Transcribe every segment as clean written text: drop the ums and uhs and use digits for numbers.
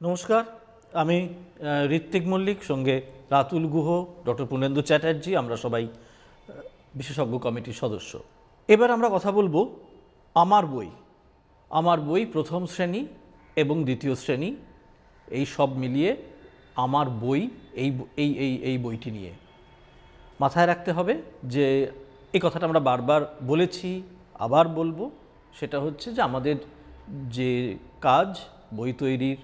নমস্কার, আমি ঋত্বিক মল্লিক, সঙ্গে রাতুল গুহ, ডক্টর পূর্ণেন্দু চ্যাটার্জি, আমরা সবাই বিশেষজ্ঞ কমিটির সদস্য। এবার আমরা কথা বলবো আমার বই প্রথম শ্রেণী এবং দ্বিতীয় শ্রেণী এই সব মিলিয়ে আমার বই এই বইটি নিয়ে মাথায় রাখতে হবে যে এই কথাটা আমরা বারবার বলেছি, আবার বলবো। সেটা হচ্ছে যে আমাদের যে কাজ, বই তৈরির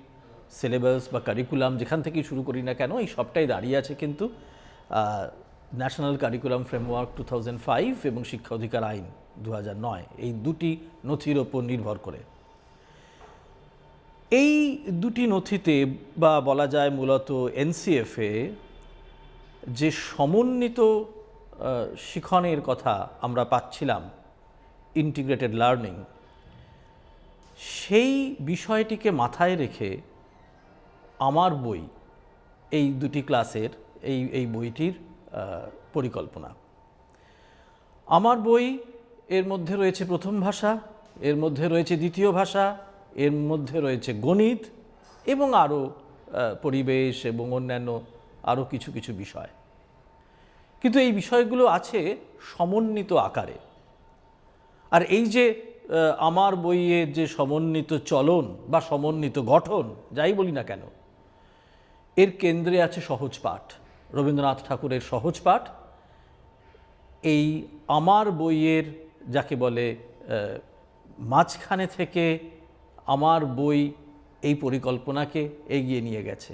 সিলেবাস বা কারিকুলাম যেখান থেকেই শুরু করি না কেন, এই সবটাই দাঁড়িয়ে আছে কিন্তু ন্যাশনাল কারিকুলাম ফ্রেমওয়ার্ক 2005 এবং শিক্ষা অধিকার আইন 2009, এই দুটি নথির ওপর নির্ভর করে। এই দুটি নথিতে বা বলা যায় মূলত এনসিএফে যে সমন্বিত শিক্ষণের কথা আমরা পাচ্ছিলাম, ইন্টিগ্রেটেড লার্নিং, সেই বিষয়টিকে মাথায় রেখে আমার বই এই দুটি ক্লাসের এই বইটির পরিকল্পনা। আমার বই এর মধ্যে রয়েছে প্রথম ভাষা, এর মধ্যে রয়েছে দ্বিতীয় ভাষা, এর মধ্যে রয়েছে গণিত এবং আরও পরিবেশ এবং অন্যান্য আরও কিছু কিছু বিষয়। কিন্তু এই বিষয়গুলো আছে সমন্বিত আকারে। আর এই যে আমার বইয়ের যে সমন্বিত চলন বা সমন্বিত গঠন, যাই বলি না কেন, এর কেন্দ্রে আছে সহজ পাঠ, রবীন্দ্রনাথ ঠাকুরের সহজ পাঠ। এই আমার বইয়ের যাকে বলে মাঝখানে থেকে আমার বই এই পরিকল্পনাকে এগিয়ে নিয়ে গেছে।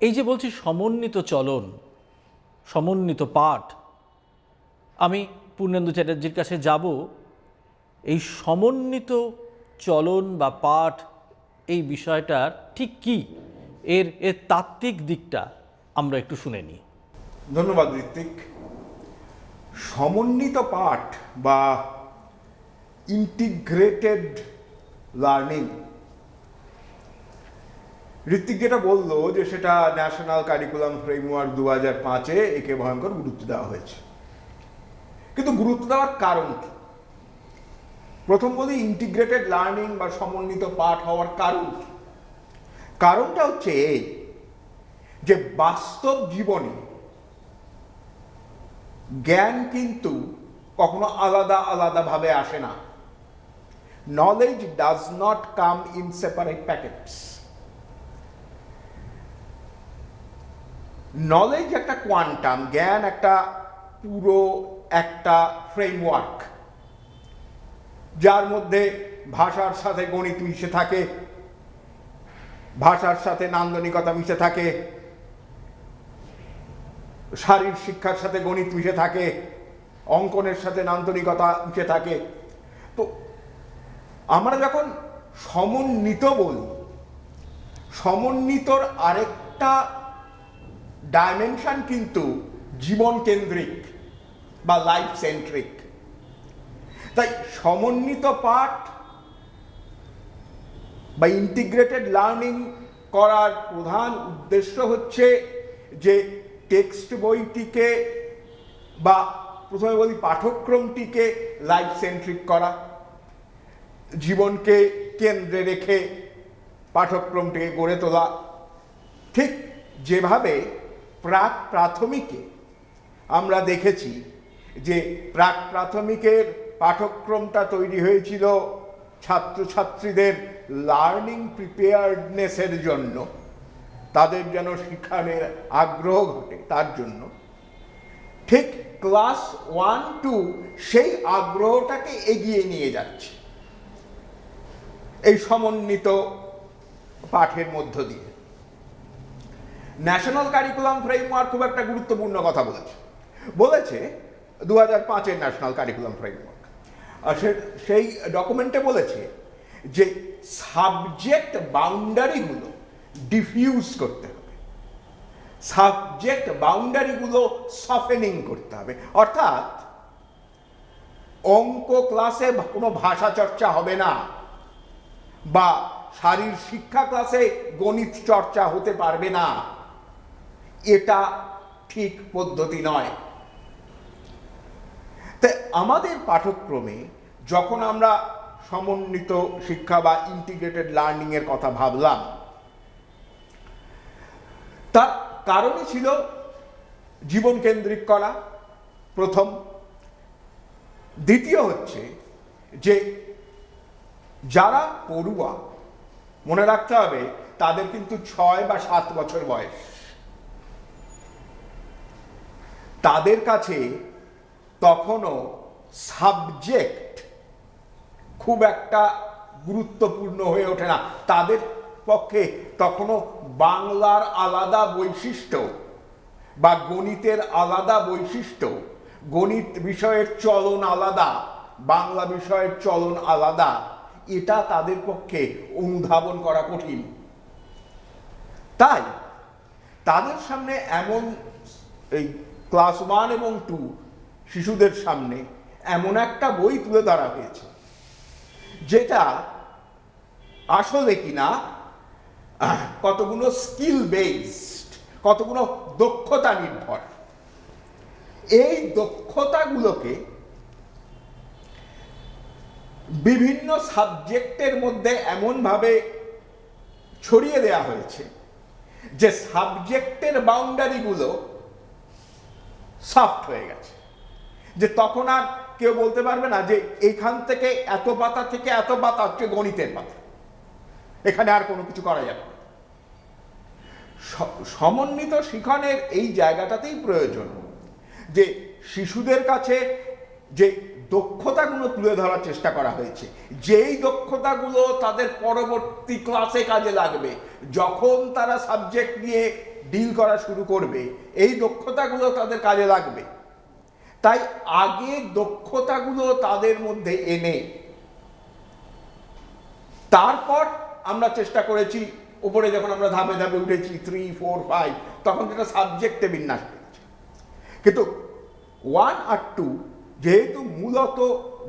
এই যে বলছি সমন্বিত চলন, সমন্বিত পাঠ, আমি পূর্ণেন্দু চ্যাটার্জির কাছে যাব এই সমন্বিত চলন বা পাঠ এই বিষয়টার ঠিক কি, এর তাত্ত্বিক দিকটা আমরা একটু শুনে নিই। ধন্যবাদ ঋত্বিক। সমন্বিত পাঠ বা ইন্টিগ্রেটেড লার্নিং, ঋত্বিক যেটা বললো যে সেটা ন্যাশনাল কারিকুলাম ফ্রেমওয়ার্ক 2005-এ একে ভয়ঙ্কর গুরুত্ব দেওয়া হয়েছে। কিন্তু গুরুত্ব দেওয়ার কারণ কি? প্রথম বলি ইন্টিগ্রেটেড লার্নিং বা সমন্বিত পাঠ হওয়ার কারণ কি। কারণটা হচ্ছে এই যে বাস্তব জীবনে জ্ঞান কিন্তু কখনো আলাদা আলাদা ভাবে আসে না। Knowledge does not come in separate packets. Knowledge একটা কোয়ান্টাম, জ্ঞান একটা পুরো একটা ফ্রেমওয়ার্ক, যার মধ্যে ভাষার সাথে গণিত মিশে থাকে, ভাষার সাথে নান্দনিকতা মিশে থাকে, শারীর শিক্ষার সাথে গণিত মিশে থাকে, অঙ্কনের সাথে নান্দনিকতা মিশে থাকে। তো আমরা যখন সমন্বিত বলি, সমন্বিতর আরেকটা ডাইমেনশন কিন্তু জীবন কেন্দ্রিক বা লাইফ সেন্ট্রিক। তাই সমন্বিত পাঠ বা ইন্টিগ্রেটেড লার্নিং করার প্রধান উদ্দেশ্য হচ্ছে যে টেক্সট বইটিকে বা প্রথমে বলি পাঠ্যক্রমটিকে লাইফ সেন্ট্রিক করা, জীবনকে কেন্দ্রে রেখে পাঠ্যক্রমটিকে গড়ে তোলা। ঠিক যেভাবে প্রাক প্রাথমিকে আমরা দেখেছি যে প্রাক প্রাথমিকের পাঠ্যক্রমটা তৈরি হয়েছিল ছাত্রছাত্রীদের লার্নিং প্রিপেয়ার্ডনেসের জন্য, তাদের যেন শিক্ষার আগ্রহ ঘটে তার জন্য, ঠিক ক্লাস 1-2 সেই আগ্রহটাকে এগিয়ে নিয়ে যাচ্ছে এই সমন্বিত পাঠের মধ্য দিয়ে। ন্যাশনাল কারিকুলাম ফ্রেমওয়ার্ক খুব একটা গুরুত্বপূর্ণ কথা বলেছে 2005-এর ন্যাশনাল কারিকুলাম ফ্রেমওয়ার্ক। আর সেই ডকুমেন্টে বলেছে যে সাবজেক্ট বাউন্ডারিগুলো ডিফিউজ করতে হবে, সাবজেক্ট বাউন্ডারিগুলো সফেনিং করতে হবে। অর্থাৎ অঙ্ক ক্লাসে কোনো ভাষা চর্চা হবে না, বা শারীর শিক্ষা ক্লাসে গণিত চর্চা হতে পারবে না, এটা ঠিক পদ্ধতি নয়। তাই আমাদের পাঠ্যক্রমে যখন আমরা সমন্বিত শিক্ষা বা ইন্টিগ্রেটেড লার্নিং এর কথা ভাবলাম, তার কারণই ছিল জীবন কেন্দ্রিক করা প্রথম। দ্বিতীয় হচ্ছে যে যারা পড়ুয়া, মনে রাখতে হবে তাদের কিন্তু 6 বা 7 বছর বয়স, তাদের কাছে তখনও সাবজেক্ট খুব একটা গুরুত্বপূর্ণ হয়ে ওঠে না। তাদের পক্ষে তখনও বাংলার আলাদা বৈশিষ্ট্য বা গণিতের আলাদা বৈশিষ্ট্য, গণিত বিষয়ের চলন আলাদা, বাংলা বিষয়ের চলন আলাদা, এটা তাদের পক্ষে অনুধাবন করা কঠিন। তাই তাদের সামনে এমন এই ক্লাস 1 এবং 2 শিশুদের সামনে এমন একটা বই তুলে ধরা হয়েছে যেটা আসলে কিনা কতগুলো স্কিল বেসড, কতগুলো দক্ষতা নির্ভর। এই দক্ষতাগুলোকে বিভিন্ন সাবজেক্টের মধ্যে এমনভাবে ছড়িয়ে দেওয়া হয়েছে যে সাবজেক্টের বাউন্ডারিগুলো সফট হয়ে গেছে, যে তখন আর কেউ বলতে পারবে না যে এইখান থেকে এত পাতা থেকে এত পাতা হচ্ছে গণিতের পাতা, এখানে আর কোনো কিছু করা যাবে না। সমন্বিত শিক্ষণের এই জায়গাটাতেই প্রয়োজন যে শিশুদের কাছে যে দক্ষতাগুলো তুলে ধরার চেষ্টা করা হয়েছে, যেই দক্ষতাগুলো তাদের পরবর্তী ক্লাসে কাজে লাগবে, যখন তারা সাবজেক্ট নিয়ে ডিল করা শুরু করবে, এই দক্ষতাগুলো তাদের কাজে লাগবে। তাই আগে দক্ষতাগুলো তাদের মধ্যে এনে তারপর আমরা চেষ্টা করেছি, উপরে যখন আমরা ধাপে ধাপে উঠেছি 3, 4, 5, তখন যেটা সাবজেক্টে বিন্যাস করেছি। কিন্তু 1 আর 2 যেহেতু মূলত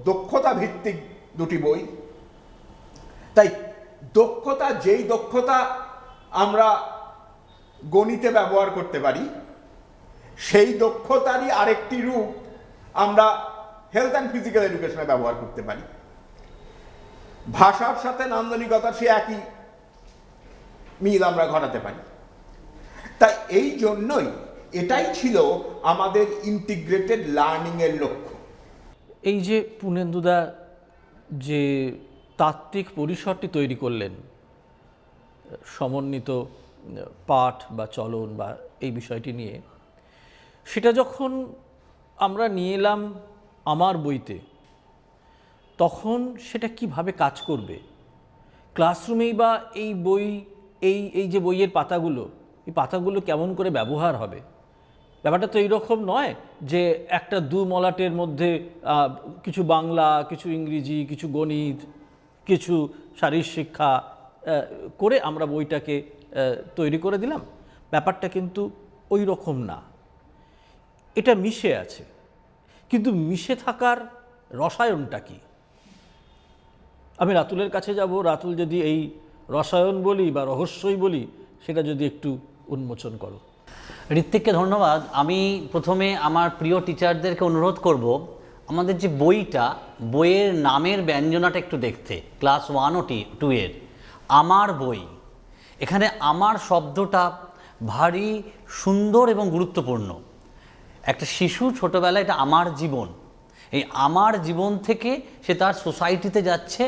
দক্ষতা ভিত্তিক দুটি বই, তাই দক্ষতা, যেই দক্ষতা আমরা গণিতে ব্যবহার করতে পারি, সেই দক্ষতারই আরেকটি রূপ আমরা হেলথ অ্যান্ড ফিজিক্যাল এডুকেশনে ব্যবহার করতে পারি। ভাষার সাথে নান্দনিকতার সে একই মিল আমরা ঘটাতে পারি। তাই এই জন্যই এটাই ছিল আমাদের ইন্টিগ্রেটেড লার্নিং এর লক্ষ্য। এই যে পুনেন্দুদা যে তাত্ত্বিক পরিসরটি তৈরি করলেন, সমন্বিত পাঠ বা চলন বা এই বিষয়টি নিয়ে, সেটা যখন আমরা নিয়ে এলাম আমার বইতে, তখন সেটা কিভাবে কাজ করবে ক্লাসরুমেই, বা এই বই, এই যে বইয়ের পাতাগুলো, এই পাতাগুলো কেমন করে ব্যবহার হবে? ব্যাপারটা তো এইরকম নয় যে একটা 2 মলাটের মধ্যে কিছু বাংলা, কিছু ইংরেজি, কিছু গণিত, কিছু শারীর শিক্ষা করে আমরা বইটাকে তৈরি করে দিলাম। ব্যাপারটা কিন্তু ওই রকম না, এটা মিশে আছে। কিন্তু মিশে থাকার রসায়নটা কি? আমি রাতুলের কাছে যাব, রাতুল যদি এই রসায়ন বলি বা রহস্যই বলি, সেটা যদি একটু উন্মোচন করো। ঋত্বিককে ধন্যবাদ। আমি প্রথমে আমার প্রিয় টিচারদেরকে অনুরোধ করব, আমাদের যে বইটা, বইয়ের নামের ব্যঞ্জনাটা একটু দেখতে। ক্লাস 1 ও 2 এর আমার বই, এখানে আমার শব্দটা ভারী সুন্দর এবং গুরুত্বপূর্ণ। একটা শিশু ছোটোবেলায় এটা আমার জীবন, এই আমার জীবন থেকে সে তার সোসাইটিতে যাচ্ছে,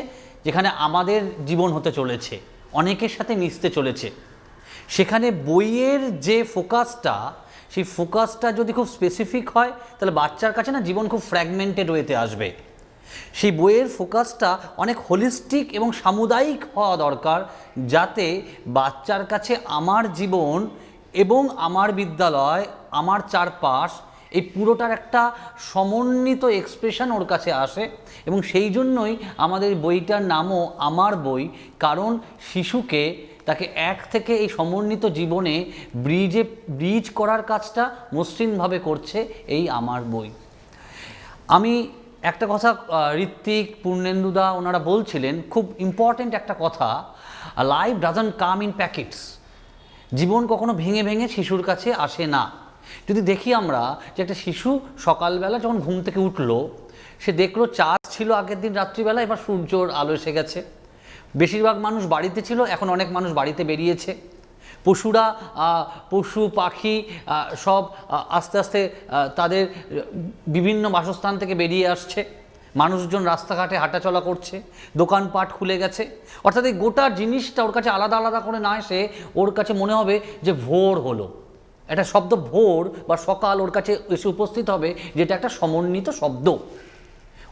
যেখানে আমাদের জীবন হতে চলেছে, অনেকের সাথে মিশতে চলেছে। সেখানে বইয়ের যে ফোকাসটা, সেই ফোকাসটা যদি খুব স্পেসিফিক হয়, তাহলে বাচ্চার কাছে না জীবন খুব ফ্র্যাগমেন্টেড ওয়েতে আসবে। সেই বইয়ের ফোকাসটা অনেক হোলিস্টিক এবং সামুদায়িক হওয়া দরকার, যাতে বাচ্চার কাছে আমার জীবন এবং আমার বিদ্যালয়, আমার চারপাশ, এই পুরোটার একটা সমন্বিত এক্সপ্রেশন ওর কাছে আসে। এবং সেই জন্যই আমাদের বইটার নামও আমার বই, কারণ শিশুকে, তাকে এক থেকে এই সমন্বিত জীবনে ব্রিজ করার কাজটা মসৃণভাবে করছে এই আমার বই। আমি একটা কথা, ঋত্বিক, পূর্ণেন্দুদা ওনারা বলছিলেন, খুব ইম্পর্ট্যান্ট একটা কথা, life doesn't come in packets. জীবন কখনো ভেঙে ভেঙে শিশুর কাছে আসে না। যদি দেখি আমরা যে একটা শিশু সকালবেলা যখন ঘুম থেকে উঠলো, সে দেখলো চাঁদ ছিল আগের দিন রাত্রিবেলা, এবার সূর্যর আলো এসে গেছে। বেশিরভাগ মানুষ বাড়িতে ছিল, এখন অনেক মানুষ বাড়িতে বেরিয়েছে। পশুরা পশু পাখি সব আস্তে আস্তে তাদের বিভিন্ন বাসস্থান থেকে বেরিয়ে আসছে, মানুষজন রাস্তাঘাটে হাঁটাচলা করছে, দোকানপাট খুলে গেছে, অর্থাৎ এই গোটা জিনিসটা ওর কাছে আলাদা আলাদা করে না এসে ওর কাছে মনে হবে যে ভোর হলো। একটা শব্দ ভোর বা সকাল ওর কাছে এসে উপস্থিত হবে, যেটা একটা সমন্বিত শব্দ।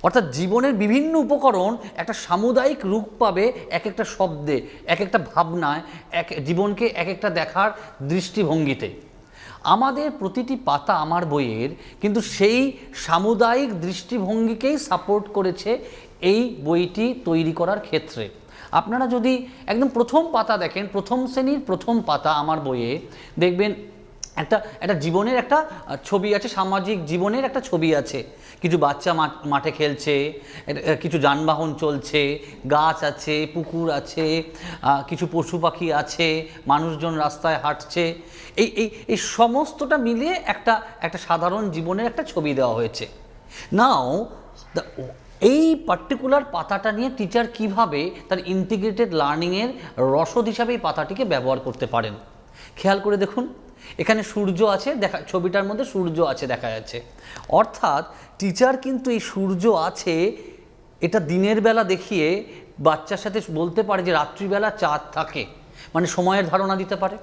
অর্থাৎ জীবনের বিভিন্ন উপকরণ একটা সামুদায়িক রূপ পাবে এক একটা শব্দে, এক একটা ভাবনায়, জীবনকে এক একটা দেখার দৃষ্টিভঙ্গিতে। আমাদের প্রতিটি পাতা আমার বইয়ের কিন্তু সেই সামুদায়িক দৃষ্টিভঙ্গিকেই সাপোর্ট করেছে এই বইটি তৈরি করার ক্ষেত্রে। আপনারা যদি একদম প্রথম পাতা দেখেন, প্রথম শ্রেণীর প্রথম পাতা আমার বইয়ে দেখবেন একটা জীবনের একটা ছবি আছে, সামাজিক জীবনের একটা ছবি আছে। কিছু বাচ্চা মাঠে খেলছে, কিছু যানবাহন চলছে, গাছ আছে, পুকুর আছে, কিছু পশু পাখি আছে, মানুষজন রাস্তায় হাঁটছে। এই সমস্তটা মিলিয়ে একটা সাধারণ জীবনের একটা ছবি দেওয়া হয়েছে। নাও এই পার্টিকুলার পাতাটা নিয়ে টিচার কিভাবে তার ইন্টিগ্রেটেড লার্নিংয়ের রসদ হিসাবে এই পাতাটিকে ব্যবহার করতে পারেন, খেয়াল করে দেখুন। এখানে সূর্য আছে, ছবিটার মধ্যে সূর্য আছে দেখা যাচ্ছে। অর্থাৎ টিচার কিন্তু এই সূর্য আছে এটা দিনের বেলা দেখিয়ে বাচ্চার সাথে বলতে পারে যে রাত্রিবেলা চাঁদ থাকে, মানে সময়ের ধারণা দিতে পারে।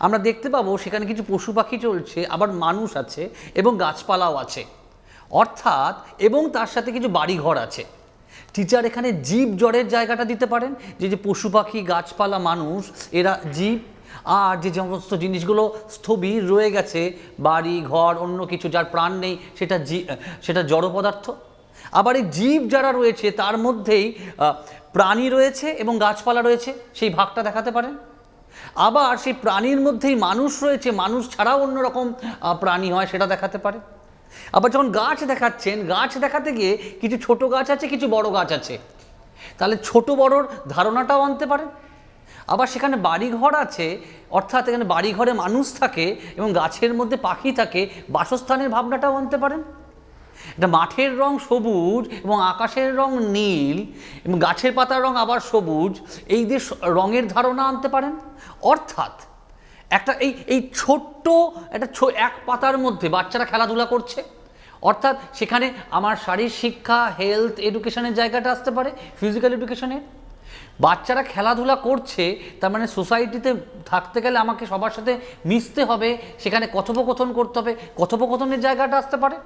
আমরা দেখতে পাবো সেখানে কিছু পশু পাখি চলছে, আবার মানুষ আছে এবং গাছপালাও আছে, অর্থাৎ এবং তার সাথে কিছু বাড়িঘর আছে। টিচার এখানে জীব জড়ের জায়গাটা দিতে পারেন, যে পশু পাখি গাছপালা মানুষ এরা জীব, আর যে সমস্ত জিনিসগুলো স্থবির রয়ে গেছে, বাড়ি ঘর অন্য কিছু যার প্রাণ নেই, সেটা জড় পদার্থ। আবার এই জীব যারা রয়েছে তার মধ্যেই প্রাণী রয়েছে এবং গাছপালা রয়েছে, সেই ভাগটা দেখাতে পারেন। আবার সেই প্রাণীর মধ্যেই মানুষ রয়েছে, মানুষ ছাড়াও অন্যরকম প্রাণী হয় সেটা দেখাতে পারে। আবার যখন গাছ দেখাচ্ছেন, গাছ দেখাতে গিয়ে কিছু ছোট গাছ আছে, কিছু বড় গাছ আছে, তাহলে ছোট বড়র ধারণাটাও আনতে পারেন। আবার সেখানে বাড়িঘর আছে, অর্থাৎ এখানে বাড়িঘরে মানুষ থাকে এবং গাছের মধ্যে পাখি থাকে, বাসস্থানের ভাবনাটাও আনতে পারেন। এটা মাঠের রং সবুজ এবং আকাশের রং নীল এবং গাছের পাতার রং আবার সবুজ, এই যে রঙের ধারণা আনতে পারেন। অর্থাৎ এই ছোট্ট এক পাতার মধ্যে বাচ্চারা খেলাধুলা করছে, অর্থাৎ সেখানে আমার শারীরিক শিক্ষা, হেলথ এডুকেশনের জায়গাটা আসতে পারে, ফিজিক্যাল এডুকেশনের। বাচ্চারা খেলাধুলা করছে, তার মানে সোসাইটিতে থাকতে গেলে আমাকে সবার সাথে মিশতে হবে, সেখানে কথোপকথন করতে হবে, কথোপকথনের জায়গাটা আসতে পারে,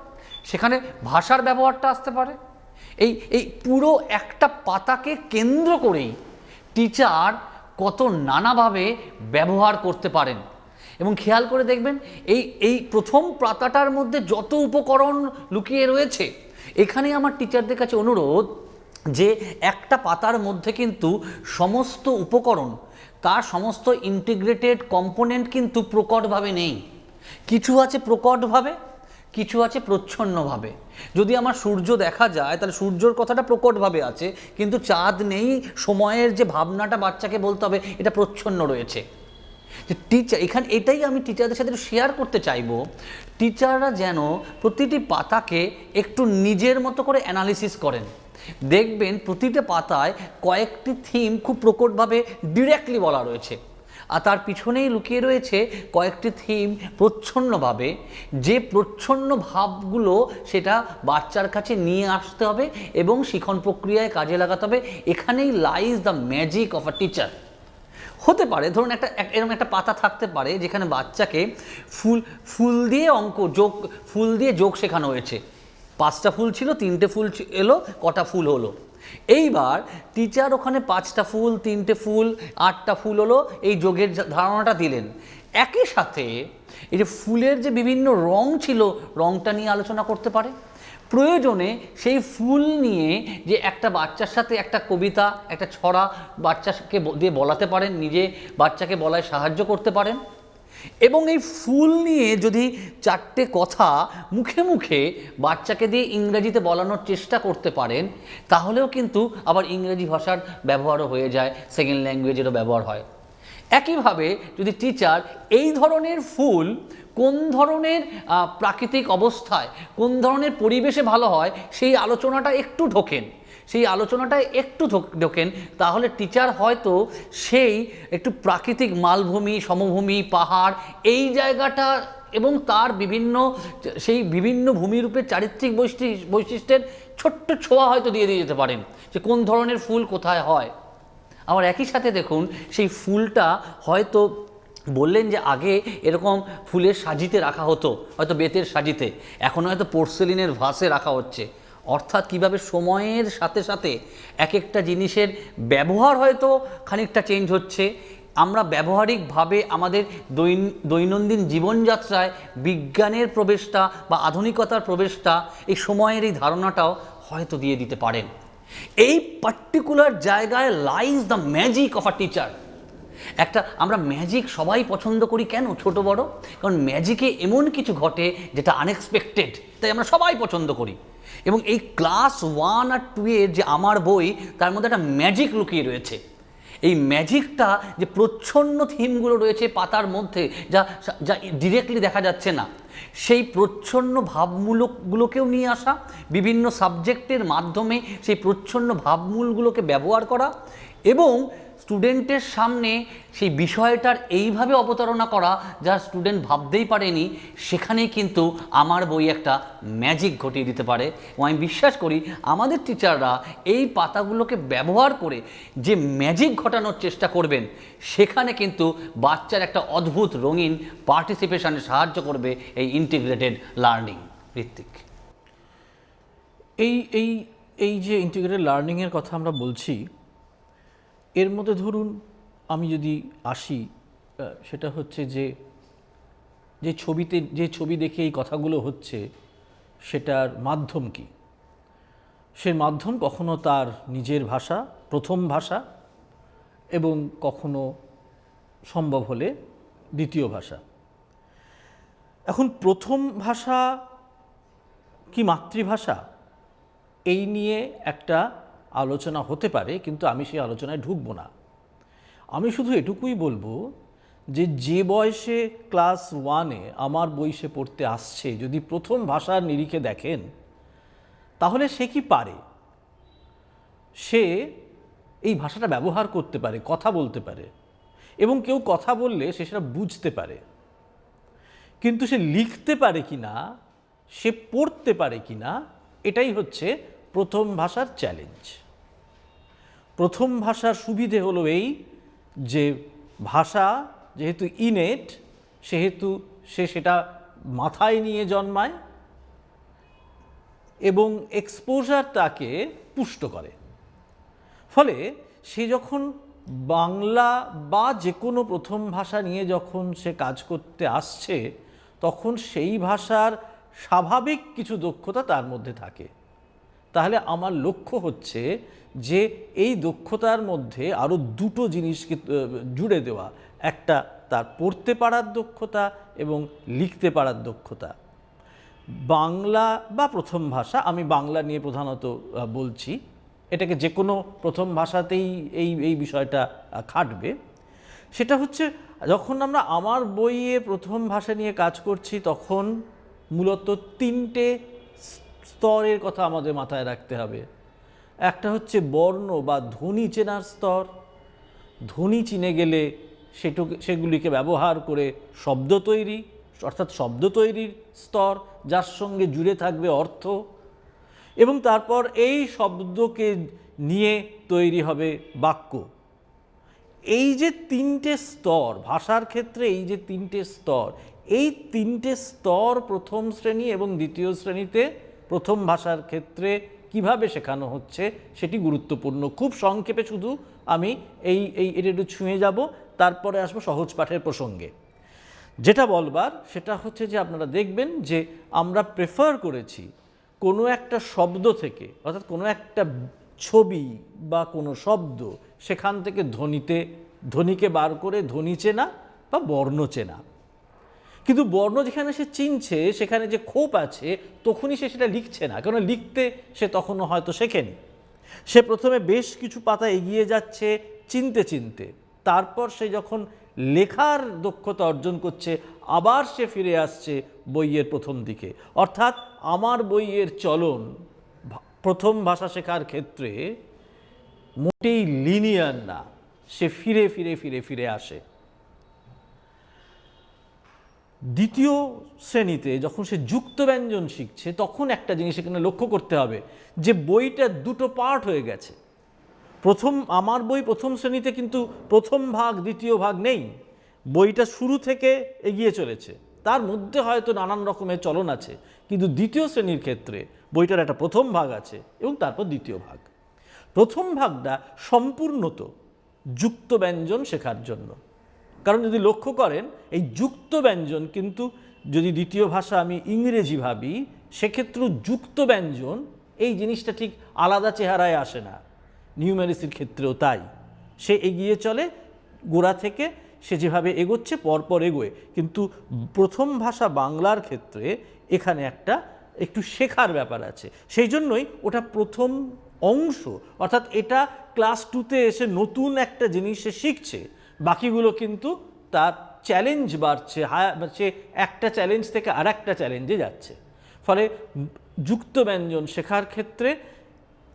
সেখানে ভাষার ব্যবহারটা আসতে পারে। এই পুরো একটা পাতাকে কেন্দ্র করেই টিচার কত নানাভাবে ব্যবহার করতে পারেন। এবং খেয়াল করে দেখবেন এই প্রথম পাতাটার মধ্যে যত উপকরণ লুকিয়ে রয়েছে, এখানে আমার টিচারদের কাছে অনুরোধ যে একটা পাতার মধ্যে কিন্তু সমস্ত উপকরণ, তার সমস্ত ইন্টিগ্রেটেড কম্পোনেন্ট কিন্তু প্রকটভাবে নেই। কিছু আছে প্রকটভাবে, কিছু আছে প্রচ্ছন্নভাবে। যদি আমার সূর্য দেখা যায় তাহলে সূর্যর কথাটা প্রকটভাবে আছে, কিন্তু চাঁদ নেই, সময়ের যে ভাবনাটা বাচ্চাকে বলতে হবে এটা প্রচ্ছন্ন রয়েছে। যে টিচার এখানে এটাই আমি টিচারদের সাথে শেয়ার করতে চাইবো, টিচাররা যেন প্রতিটি পাতাকে একটু নিজের মতো করে অ্যানালিসিস করেন। দেখবেন প্রতিটা পাতায় কয়েকটি থিম খুব প্রকটভাবে ডিরেক্টলি বলা রয়েছে, আর তার পিছনেই লুকিয়ে রয়েছে কয়েকটি থিম প্রচ্ছন্নভাবে, যে প্রচ্ছন্ন ভাবগুলো সেটা বাচ্চার কাছে নিয়ে আসতে হবে এবং শিখন প্রক্রিয়ায় কাজে লাগাতে হবে। এখানেই lies the magic of a teacher. হতে পারে ধরুন এরকম একটা পাতা থাকতে পারে যেখানে বাচ্চাকে ফুল দিয়ে যোগ শেখানো হয়েছে। 5টা ফুল ছিল, 3টে ফুল এলো, কটা ফুল হলো। এইবার টিচার ওখানে 5টা ফুল, 3টে ফুল, 8টা ফুল হলো, এই যোগের ধারণাটা দিলেন। একই সাথে এই যে ফুলের যে বিভিন্ন রং ছিল, রংটা নিয়ে আলোচনা করতে পারে। প্রয়োজনে সেই ফুল নিয়ে যে একটা বাচ্চার সাথে একটা কবিতা, একটা ছড়া বাচ্চাকে দিয়ে বলাতে পারেন, নিজে বাচ্চাকে বলায় সাহায্য করতে পারেন। এবং এই ফুল নিয়ে যদি 4টে কথা মুখে মুখে বাচ্চাকে দিয়ে ইংরেজিতে বলানোর চেষ্টা করতে পারেন, তাহলেও কিন্তু আবার ইংরেজি ভাষার ব্যবহারও হয়ে যায়, সেকেন্ড ল্যাঙ্গুয়েজেরও ব্যবহার হয়। একইভাবে যদি টিচার এই ধরনের ফুল কোন ধরনের প্রাকৃতিক অবস্থায়, কোন ধরনের পরিবেশে ভালো হয় সেই আলোচনাটা একটু ঢোকেন, সেই আলোচনাটায় একটু ঢোকেন, তাহলে টিচার হয়তো সেই একটু প্রাকৃতিক মালভূমি, সমভূমি, পাহাড়, এই জায়গাটা এবং তার বিভিন্ন ভূমিরূপের চারিত্রিক বৈশিষ্ট্যের ছোট্ট ছোঁয়া হয়তো দিয়ে যেতে পারেন, যে কোন ধরনের ফুল কোথায় হয়। আবার একই সাথে দেখুন, সেই ফুলটা হয়তো বললেন যে আগে এরকম ফুলের সাজিতে রাখা হতো, হয়তো বেতের সাজিতে, এখন হয়তো পোর্সেলিনের ভাসে রাখা হচ্ছে। অর্থাৎ কিভাবে সময়ের সাথে সাথে এক একটা জিনিসের ব্যবহার হয়তো খানিকটা চেঞ্জ হচ্ছে। আমরা ব্যবহারিকভাবে আমাদের দৈনন্দিন জীবনযাত্রায় বিজ্ঞানের প্রবেশটা বা আধুনিকতার প্রবেশটা এই সময়ের এই ধারণাটাও হয়তো দিয়ে দিতে পারেন। এই পার্টিকুলার জায়গায় lies the magic of a teacher. আমরা ম্যাজিক সবাই পছন্দ করি, কেন? ছোট বড়, কারণ ম্যাজিকে এমন কিছু ঘটে যেটা আনএক্সপেক্টেড, তাই আমরা সবাই পছন্দ করি। এবং এই ক্লাস 1 আর 2 এর যে আমার বই, তার মধ্যে একটা ম্যাজিক লুকিয়ে রয়েছে। এই ম্যাজিকটা, যে প্রচ্ছন্ন থিমগুলো রয়েছে পাতার মধ্যে, যা যা ডিরেক্টলি দেখা যাচ্ছে না, সেই প্রচ্ছন্ন ভাবমূলকগুলোকেও নিয়ে আসা, বিভিন্ন সাবজেক্টের মাধ্যমে সেই প্রচ্ছন্ন ভাবমূলগুলোকে ব্যবহার করা এবং স্টুডেন্টের সামনে সেই বিষয়টার এইভাবে অবতারণা করা যা স্টুডেন্ট ভাবতেই পারেনি, সেখানেই কিন্তু আমার বই একটা ম্যাজিক ঘটিয়ে দিতে পারে। এবং আমি বিশ্বাস করি আমাদের টিচাররা এই পাতাগুলোকে ব্যবহার করে যে ম্যাজিক ঘটানোর চেষ্টা করবেন, সেখানে কিন্তু বাচ্চার একটা অদ্ভুত রঙিন পার্টিসিপেশনে সাহায্য করবে এই ইন্টিগ্রেটেড লার্নিং। ঋত্বিক, এই এই এই যে ইন্টিগ্রেটেড লার্নিংয়ের কথা আমরা বলছি, এর মধ্যে ধরুন আমি যদি আসি, সেটা হচ্ছে যে ছবি দেখে এই কথাগুলো হচ্ছে, সেটার মাধ্যম কি? সে মাধ্যম কখনো তার নিজের ভাষা, প্রথম ভাষা, এবং কখনো সম্ভব হলে দ্বিতীয় ভাষা। এখন প্রথম ভাষা কি মাতৃভাষা, এই নিয়ে একটা আলোচনা হতে পারে, কিন্তু আমি সেই আলোচনায় ঢুকবো না। আমি শুধু এটুকুই বলবো যে বয়সে ক্লাস 1-এ আমার বই সে পড়তে আসছে, যদি প্রথম ভাষার নিরিখে দেখেন, তাহলে সে কি পারে? সে এই ভাষাটা ব্যবহার করতে পারে, কথা বলতে পারে, এবং কেউ কথা বললে সে সেটা বুঝতে পারে। কিন্তু সে লিখতে পারে কি না, সে পড়তে পারে কি না, এটাই হচ্ছে প্রথম ভাষার চ্যালেঞ্জ। প্রথম ভাষার সুবিধে হলো এই যে ভাষা যেহেতু ইনেট, সেহেতু সে সেটা মাথায় নিয়ে জন্মায় এবং এক্সপোজার তাকে পুষ্ট করে। ফলে সে যখন বাংলা বা যে কোনো প্রথম ভাষা নিয়ে যখন সে কাজ করতে আসছে, তখন সেই ভাষার স্বাভাবিক কিছু দক্ষতা তার মধ্যে থাকে। তাহলে আমার লক্ষ্য হচ্ছে যে এই দক্ষতার মধ্যে আরও দুটো জিনিসকে জুড়ে দেওয়া, একটা তার পড়তে পারার দক্ষতা এবং লিখতে পারার দক্ষতা। বাংলা বা প্রথম ভাষা, আমি বাংলা নিয়ে প্রধানত বলছি, এটাকে যে কোনো প্রথম ভাষাতেই এই বিষয়টা খাটবে। সেটা হচ্ছে যখন আমরা আমার বইয়ে প্রথম ভাষা নিয়ে কাজ করছি, তখন মূলত 3টে স্তরের কথা আমাদের মাথায় রাখতে হবে। একটা হচ্ছে বর্ণ বা ধ্বনি চেনার স্তর। ধ্বনি চিনে গেলে সেগুলিকে ব্যবহার করে শব্দ তৈরি, অর্থাৎ শব্দ তৈরির স্তর, যার সঙ্গে জুড়ে থাকবে অর্থ, এবং তারপর এই শব্দকে নিয়ে তৈরি হবে বাক্য। এই যে 3টে স্তর ভাষার ক্ষেত্রে, এই যে 3টে স্তর, এই 3টে স্তর প্রথম শ্রেণী এবং দ্বিতীয় শ্রেণীতে প্রথম ভাষার ক্ষেত্রে কিভাবে শেখানো হচ্ছে সেটি গুরুত্বপূর্ণ। খুব সংক্ষেপে শুধু আমি এটা একটু ছুঁয়ে যাব, তারপরে আসবো সহজ পাঠের প্রসঙ্গে। যেটা বলবার সেটা হচ্ছে যে আপনারা দেখবেন যে আমরা প্রেফার করেছি কোনো একটা শব্দ থেকে, অর্থাৎ কোনো একটা ছবি বা কোনো শব্দ, সেখান থেকে ধ্বনিকে বার করে ধ্বনি চেনা বা বর্ণ চেনা। কিন্তু বর্ণ যেখানে সে চিনছে, সেখানে যে খোপ আছে, তখনই সে সেটা লিখছে না, কারণ লিখতে সে তখনও হয়তো শেখেনি। সে প্রথমে বেশ কিছু পাতা এগিয়ে যাচ্ছে চিনতে চিনতে, তারপর সে যখন লেখার দক্ষতা অর্জন করছে, আবার সে ফিরে আসছে বইয়ের প্রথম দিকে। অর্থাৎ আমার বইয়ের চলন প্রথম ভাষা শেখার ক্ষেত্রে মোটেই লিনিয়ার না, সে ফিরে ফিরে ফিরে ফিরে আসে। দ্বিতীয় শ্রেণীতে যখন সে যুক্ত ব্যঞ্জন শিখছে, তখন একটা জিনিস এখানে লক্ষ্য করতে হবে যে বইটা দুটো পার্ট হয়ে গেছে। আমার বই প্রথম শ্রেণীতে কিন্তু প্রথম ভাগ দ্বিতীয় ভাগ নেই, বইটা শুরু থেকে এগিয়ে চলেছে, তার মধ্যে হয়তো নানান রকমের চলন আছে, কিন্তু দ্বিতীয় শ্রেণীর ক্ষেত্রে বইটার একটা প্রথম ভাগ আছে এবং তারপর দ্বিতীয় ভাগ। প্রথম ভাগটা সম্পূর্ণত যুক্ত ব্যঞ্জন শেখার জন্য, কারণ যদি লক্ষ্য করেন এই যুক্ত ব্যঞ্জন কিন্তু, যদি দ্বিতীয় ভাষা আমি ইংরেজি ভাবি, সেক্ষেত্রেও যুক্ত ব্যঞ্জন এই জিনিসটা ঠিক আলাদা চেহারায় আসে না। নিউমেরিসির ক্ষেত্রেও তাই, সে এগিয়ে চলে গোড়া থেকে, সে যেভাবে এগোচ্ছে পরপর এগোয়। কিন্তু প্রথম ভাষা বাংলার ক্ষেত্রে এখানে একটু শেখার ব্যাপার আছে, সেই জন্যই ওটা প্রথম অংশ, অর্থাৎ এটা ক্লাস 2তে এসে নতুন একটা জিনিস সে শিখছে, বাকিগুলো কিন্তু তার চ্যালেঞ্জ বাড়ছে, সে একটা চ্যালেঞ্জ থেকে আর একটা চ্যালেঞ্জে যাচ্ছে। ফলে যুক্ত ব্যঞ্জন শেখার ক্ষেত্রে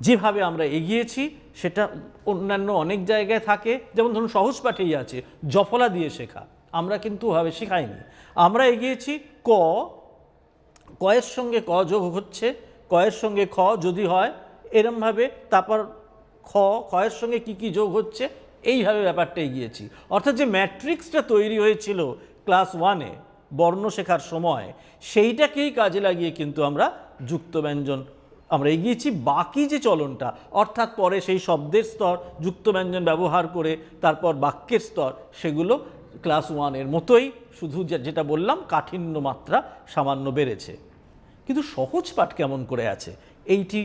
যেভাবে আমরা এগিয়েছি সেটা অন্যান্য অনেক জায়গায় থাকে, যেমন ধরুন সহজ পাঠেই আছে জফলা দিয়ে শেখা, আমরা কিন্তু ওভাবে শেখাইনি। আমরা এগিয়েছি কয়ের সঙ্গে ক যোগ হচ্ছে, কয়ের সঙ্গে খ যদি হয় এরমভাবে, তারপর খয়ের সঙ্গে কি কি যোগ হচ্ছে, এইভাবে ব্যাপারটা এগিয়েছি। অর্থাৎ যে ম্যাট্রিক্সটা তৈরি হয়েছিল ক্লাস 1-এ বর্ণ শেখার সময়, সেইটাকেই কাজে লাগিয়ে কিন্তু আমরা যুক্ত ব্যঞ্জন আমরা এগিয়েছি। বাকি যে চলনটা, অর্থাৎ পরে সেই শব্দের স্তর যুক্ত ব্যঞ্জন ব্যবহার করে তারপর বাক্যের স্তর, সেগুলো ক্লাস 1-এর মতোই, শুধু যেটা বললাম কাঠিন্য মাত্রা সামান্য বেড়েছে। কিন্তু সহজ পাঠ কেমন করে আছে, এইটি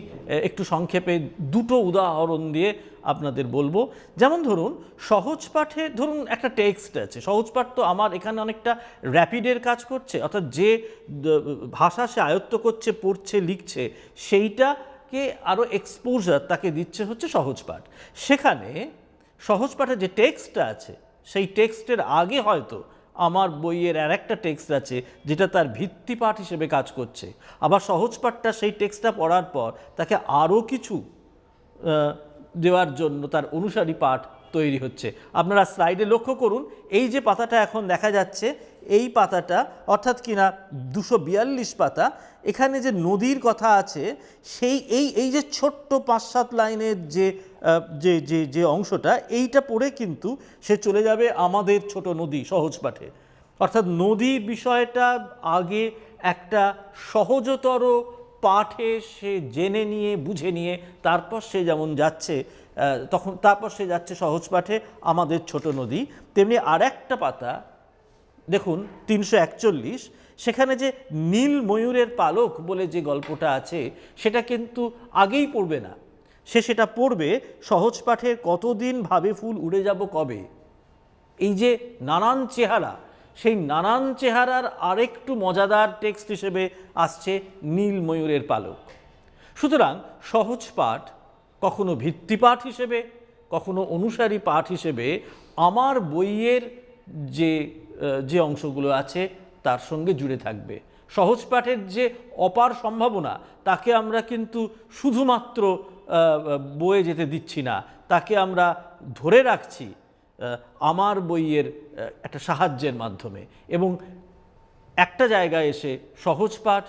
একটু সংক্ষেপে দুটো উদাহরণ দিয়ে আপনাদের বলবো। যেমন ধরুন সহজ পাঠে, ধরুন একটা টেক্সট আছে, সহজ পাঠ তো আমার এখানে অনেকটা র্যাপিডের কাজ করছে, অর্থাৎ যে ভাষা সে আয়ত্ত করছে, পড়ছে, লিখছে, সেইটাকে আরও এক্সপোজার তাকে দিচ্ছে হচ্ছে সহজ পাঠ। সেখানে সহজ পাঠে যে টেক্সটটা আছে, সেই টেক্সটের আগে হয়তো আমার বইয়ের আর একটা টেক্সট আছে যেটা তার ভিত্তিপাঠ হিসেবে কাজ করছে, আবার সহজ পাঠটা সেই টেক্সটটা পড়ার পর তাকে আরও কিছু দেওয়ার জন্য তার অনুসারী পাঠ তৈরি হচ্ছে। আপনারা স্লাইডে লক্ষ্য করুন, এই যে পাতাটা এখন দেখা যাচ্ছে, এই পাতাটা অর্থাৎ কিনা 242 পাতা, এখানে যে নদীর কথা আছে, সেই এই যে ছোট্ট 5-7 লাইনের যে অংশটা, এইটা পড়ে কিন্তু সে চলে যাবে আমাদের ছোট নদী সহজ পাঠে। অর্থাৎ নদী বিষয়টা আগে একটা সহজতর পাঠে সে জেনে নিয়ে বুঝে নিয়ে তারপর সে যেমন যাচ্ছে, তারপর সে যাচ্ছে সহজ পাঠে আমাদের ছোট নদী। তেমনি আর একটা পাতা দেখুন 341, সেখানে যে নীল ময়ূরের পালক বলে যে গল্পটা আছে, সেটা কিন্তু আগেই পড়বে না, সে সেটা পড়বে সহজ পাঠের কতদিন ভাবে ফুল উড়ে যাব কবে। এই যে নানান চেহারা, সেই নানান চেহারার আরেকটু মজাদার টেক্সট হিসেবে আসছে নীল ময়ূরের পালক। সুতরাং সহজ পাঠ কখনো ভিত্তিপাঠ হিসেবে, কখনো অনুসারী পাঠ হিসেবে আমার বইয়ের যে অংশগুলো আছে তার সঙ্গে জুড়ে থাকবে। সহজ পাঠের যে অপার সম্ভাবনা, তাকে আমরা কিন্তু শুধুমাত্র বয়ে যেতে দিচ্ছি না, তাকে আমরা ধরে রাখছি আমার বইয়ের একটা সাহায্যের মাধ্যমে, এবং একটা জায়গায় এসে সহজ পাঠ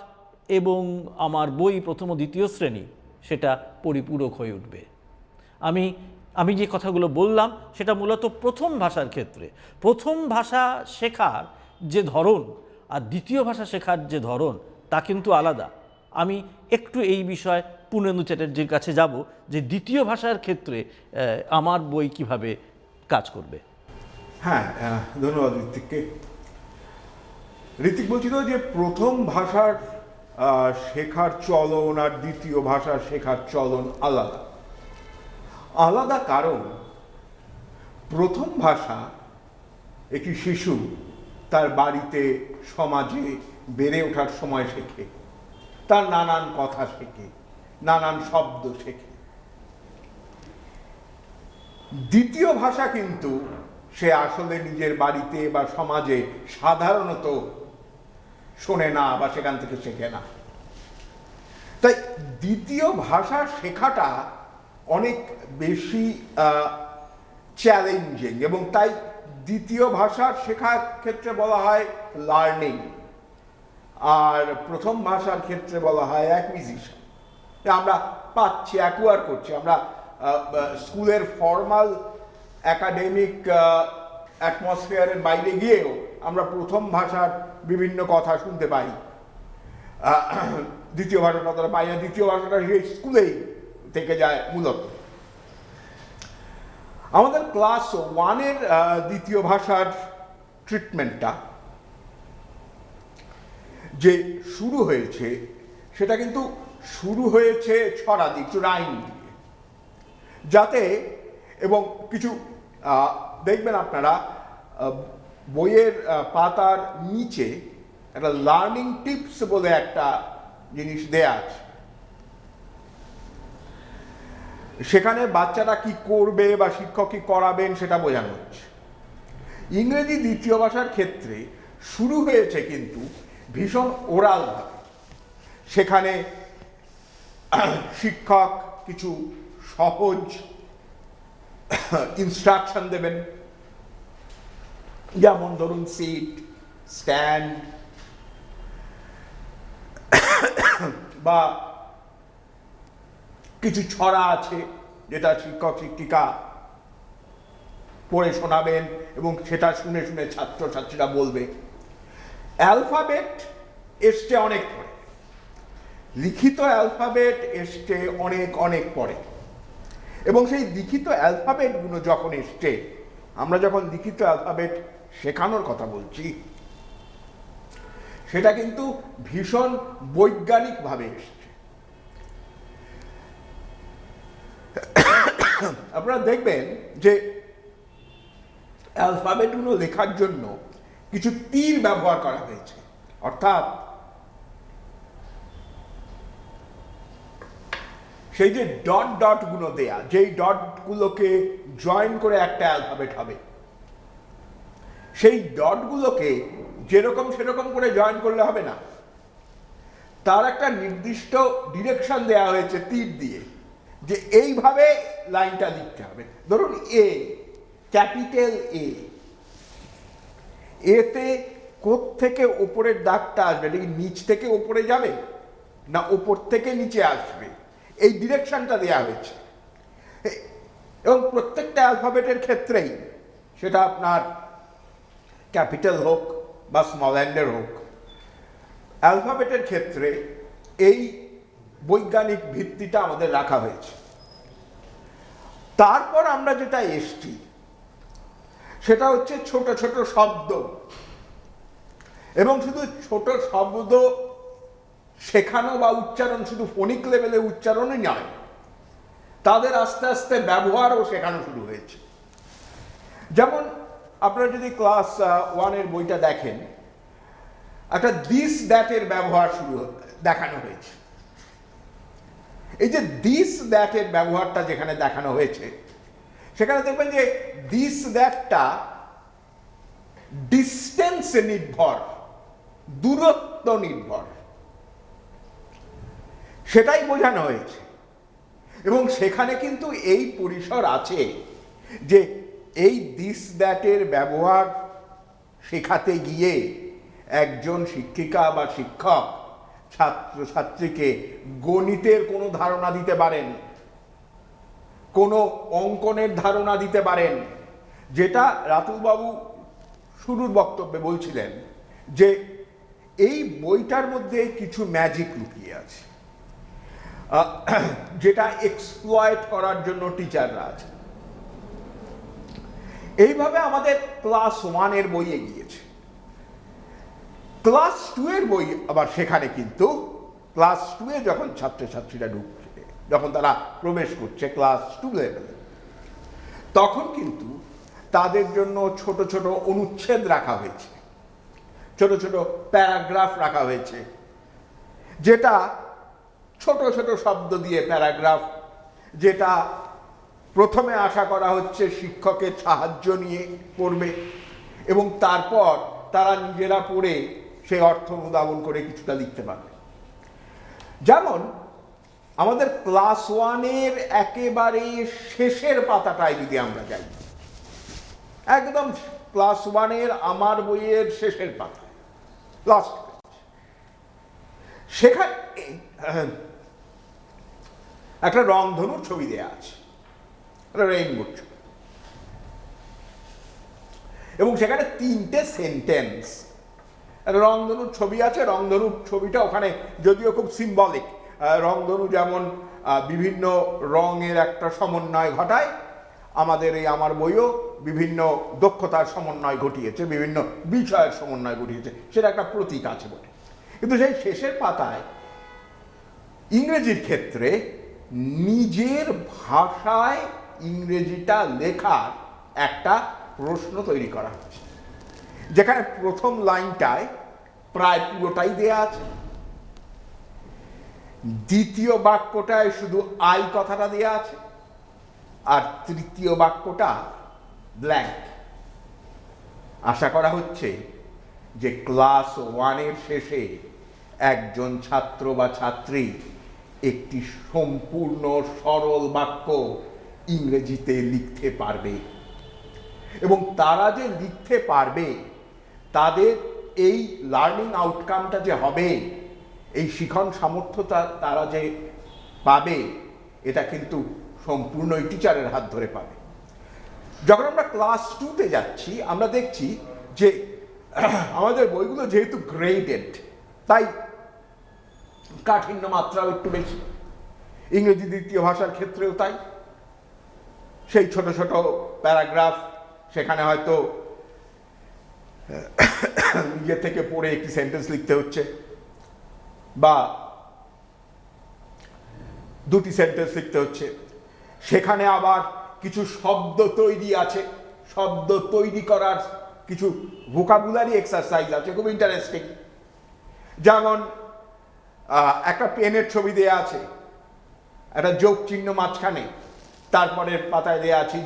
এবং আমার বই প্রথম ও দ্বিতীয় শ্রেণী সেটা পরিপূরক হয়ে উঠবে। আমি যে কথাগুলো বললাম সেটা মূলত প্রথম ভাষার ক্ষেত্রে। প্রথম ভাষা শেখার যে ধরন আর দ্বিতীয় ভাষা শেখার যে ধরন, তা কিন্তু আলাদা। আমি একটু এই বিষয়ে পূর্ণেন্দু চ্যাটার্জির কাছে যাব যে দ্বিতীয় ভাষার ক্ষেত্রে আমার বই কিভাবে কাজ করবে। হ্যাঁ, ধন্যবাদ ঋত্বিককে। ঋত্বিক বলছিল যে প্রথম ভাষার শেখার চলন আর দ্বিতীয় ভাষার শেখার চলন আলাদা আলাদা। কারণ প্রথম ভাষা একটি শিশু তার বাড়িতে সমাজে বেড়ে ওঠার সময় শেখে, তার নানান কথা শেখে, নানান শব্দ শেখে। দ্বিতীয় ভাষা কিন্তু সে আসলে নিজের বাড়িতে বা সমাজে সাধারণত শোনে না বা সেখান থেকে শেখে না। তাই দ্বিতীয় ভাষা শেখাটা অনেক বেশি চ্যালেঞ্জিং, এবং তাই দ্বিতীয় ভাষার শেখার ক্ষেত্রে বলা হয় লার্নিং, আর প্রথম ভাষার ক্ষেত্রে বলা হয় অ্যাকুইজিশন। আমরা পাচ্ছি, অ্যাকুয়ার করছি। আমরা স্কুলের ফর্মাল একাডেমিক অ্যাটমসফিয়ারের বাইরে গিয়েও আমরা প্রথম ভাষার বিভিন্ন কথা শুনতে পাই। দ্বিতীয় ভাষার কথাটা পাই না, দ্বিতীয় ভাষাটা সেই স্কুলেই থেকে যায় মূলত। আমাদের ক্লাস 1-এর দ্বিতীয় ভাষার ট্রিটমেন্টটা যে শুরু হয়েছে, সেটা কিন্তু শুরু হয়েছে ছড়াদি, একটু রাইম দিয়ে, যাতে, এবং কিছু দেখবেন আপনারা বইয়ের পাতার নিচে একটা লার্নিং টিপস বলে একটা জিনিস দেয়া আছে। সেখানে বাচ্চারা কি করবে বা শিক্ষক কি করাবেন সেটা বোঝানো হচ্ছে। ইংরেজি দ্বিতীয় ভাষার ক্ষেত্রে শুরু হয়েছে কিন্তু ভীষণ ওরালভাবে। সেখানে শিক্ষক কিছু সহজ ইনস্ট্রাকশন দেবেন, যেমন ধরুন সিট, স্ট্যান্ড, বা কিছু ছড়া আছে যেটা শিক্ষক শিক্ষিকা পড়ে শোনাবেন এবং সেটা শুনে শুনে ছাত্রছাত্রীরা বলবে। অ্যালফাবেট এসছে অনেক পরে, লিখিত অ্যালফাবেট এসছে অনেক অনেক পরে, এবং সেই লিখিত অ্যালফাবেটগুলো যখন এসছে, আমরা যখন লিখিত অ্যালফাবেট শেখানোর কথা বলছি, সেটা কিন্তু ভীষণ বৈজ্ঞানিকভাবে এসছে। আপনারা দেখবেন যে অ্যালফাবেটগুলো লেখার জন্য কিছু তীর ব্যবহার করা হয়েছে, অর্থাৎ সেই যে ডট ডট গুলো দেয়া, যেই ডট গুলোকে জয়েন করে একটা অ্যালফাবেট হবে, সেই ডট গুলোকে যেরকম সেরকম করে জয়েন করলে হবে না, তার একটা নির্দিষ্ট ডিরেকশন দেয়া হয়েছে তীর দিয়ে, যে এইভাবে লাইনটা লিখতে হবে। ধরুন এ, ক্যাপিটাল এ, এতে কোত্থেকে ওপরের দাগটা আসবে, এটা কি নিচ থেকে ওপরে যাবে না ওপর থেকে নিচে আসবে, এই ডিরেকশনটা দেওয়া হয়েছে। এবং প্রত্যেকটা অ্যালফাবেটের ক্ষেত্রেই, সেটা আপনার ক্যাপিটাল হোক বা স্মল হ্যান্ডের হোক, অ্যালফাবেটের ক্ষেত্রে এই বৈজ্ঞানিক ভিত্তিটা আমাদের রাখা হয়েছে। তারপর আমরা যেটা এসছি সেটা হচ্ছে ছোট ছোট শব্দ, এবং শুধু ছোট শব্দ শেখানো বা উচ্চারণ শুধু ফোনিক লেভেলে উচ্চারণই নয়, তাদের আস্তে আস্তে ব্যবহারও শেখানো শুরু হয়েছে। যেমন আপনারা যদি ক্লাস 1-এর বইটা দেখেন, একটা দিস দ্যাটের ব্যবহার দেখানো হয়েছে। এই যে দিস দ্যাটের ব্যবহারটা যেখানে দেখানো হয়েছে, সেখানে দেখবেন যে দিস দ্যাটটা ডিস্টেন্স নির্ভর, দূরত্ব নির্ভর, সেটাই বোঝানো হয়েছে। এবং সেখানে কিন্তু এই পরিসর আছে যে এই দিস দ্যাটের ব্যবহার শেখাতে গিয়ে একজন শিক্ষিকা বা শিক্ষক ছাত্রছাত্রীকে গণিতের কোনো ধারণা দিতে পারেন, কোনো অঙ্কনের ধারণা দিতে পারেন, যেটা রাতুলবাবু শুরুর বক্তব্যে বলছিলেন যে এই বইটার মধ্যে কিছু ম্যাজিক লুকিয়ে আছে, যেটা এক্সপ্লয়েট করার জন্য টিচাররা আছে। এইভাবে আমাদের ক্লাস 1-এর বই এগিয়েছে। ক্লাস 2-এর বই আবার, সেখানে কিন্তু ক্লাস 2-এ যখন ছাত্রছাত্রীরা ঢুকছে, যখন তারা প্রবেশ করছে ক্লাস 2 লেভেলে, তখন কিন্তু তাদের জন্য ছোট ছোট অনুচ্ছেদ রাখা হয়েছে, ছোট ছোট প্যারাগ্রাফ রাখা হয়েছে, যেটা ছোট ছোট শব্দ দিয়ে প্যারাগ্রাফ, যেটা প্রথমে আশা করা হচ্ছে শিক্ষকের সাহায্য নিয়ে পড়বে এবং তারপর তারা নিজেরা পড়ে সেই অর্থ অনুধাবন করে কিছুটা লিখতে পারবে। যেমন আমাদের ক্লাস ওয়ানের একেবারে শেষের পাতাটায় যদি আমরা যাই, একদম ক্লাস ওয়ানের আমার বইয়ের শেষের পাতা, লাস্ট, সেখানে একটা রংধনুর ছবি দেয়া আছে, রেইনবোর ছবি, এবং সেখানে 3টে সেন্টেন্স। রংধনুর ছবি আছে, রংধনুর ছবিটা ওখানে যদিও খুব সিম্বলিক, রংধনু যেমন বিভিন্ন রঙের একটা সমন্বয় ঘটায়, আমাদের এই আমার বইও বিভিন্ন দক্ষতার সমন্বয় ঘটিয়েছে, বিভিন্ন বিষয়ের সমন্বয় ঘটিয়েছে, সেটা একটা প্রতীক আছে বটে। কিন্তু সেই শেষের পাতায় ইংরেজির ক্ষেত্রে নিজের ভাষায় ইংরেজিটা লেখার একটা প্রশ্ন তৈরি করা হচ্ছে, যেখানে প্রথম লাইনটায় প্রায় পুরোটাই দেয়া আছে, দ্বিতীয় বাক্যটায় শুধু আই কথাটা দেয়া আছে, আর তৃতীয় বাক্যটা ব্ল্যাঙ্ক। আশা করা হচ্ছে যে ক্লাস ওয়ানের শেষে একজন ছাত্র বা ছাত্রী একটি সম্পূর্ণ সরল বাক্য ইংরেজিতে লিখতে পারবে, এবং তারা যে লিখতে পারবে তাদের এই লার্নিং আউটকামটা যে হবে, এই শিখন সামর্থ্য তারা যে পাবে, এটা কিন্তু সম্পূর্ণ এই টিচারের হাত ধরে পাবে। যখন আমরা ক্লাস 2তে যাচ্ছি, আমরা দেখছি যে আমাদের বইগুলো যেহেতু গ্রেডেড, তাই কাঠিন্য মাত্রাও একটু বেশি, ইংরেজি দ্বিতীয় ভাষার ক্ষেত্রেও তাই। সেই ছোট ছোট প্যারাগ্রাফ, সেখানে হয়তো নিজে থেকে পড়ে একটি সেন্টেন্স লিখতে হচ্ছে, বা দুটি সেন্টেন্স লিখতে হচ্ছে। সেখানে আবার কিছু শব্দ তৈরি আছে, শব্দ তৈরি করার কিছু ভোকাবুলারি এক্সারসাইজ আছে, খুব ইন্টারেস্টিং। যেমন একটা পেনের ছবি দেয়া আছে, একটা যোগ চিহ্ন মাঝখানে, তারপরে পাতায় দেয়া আছে,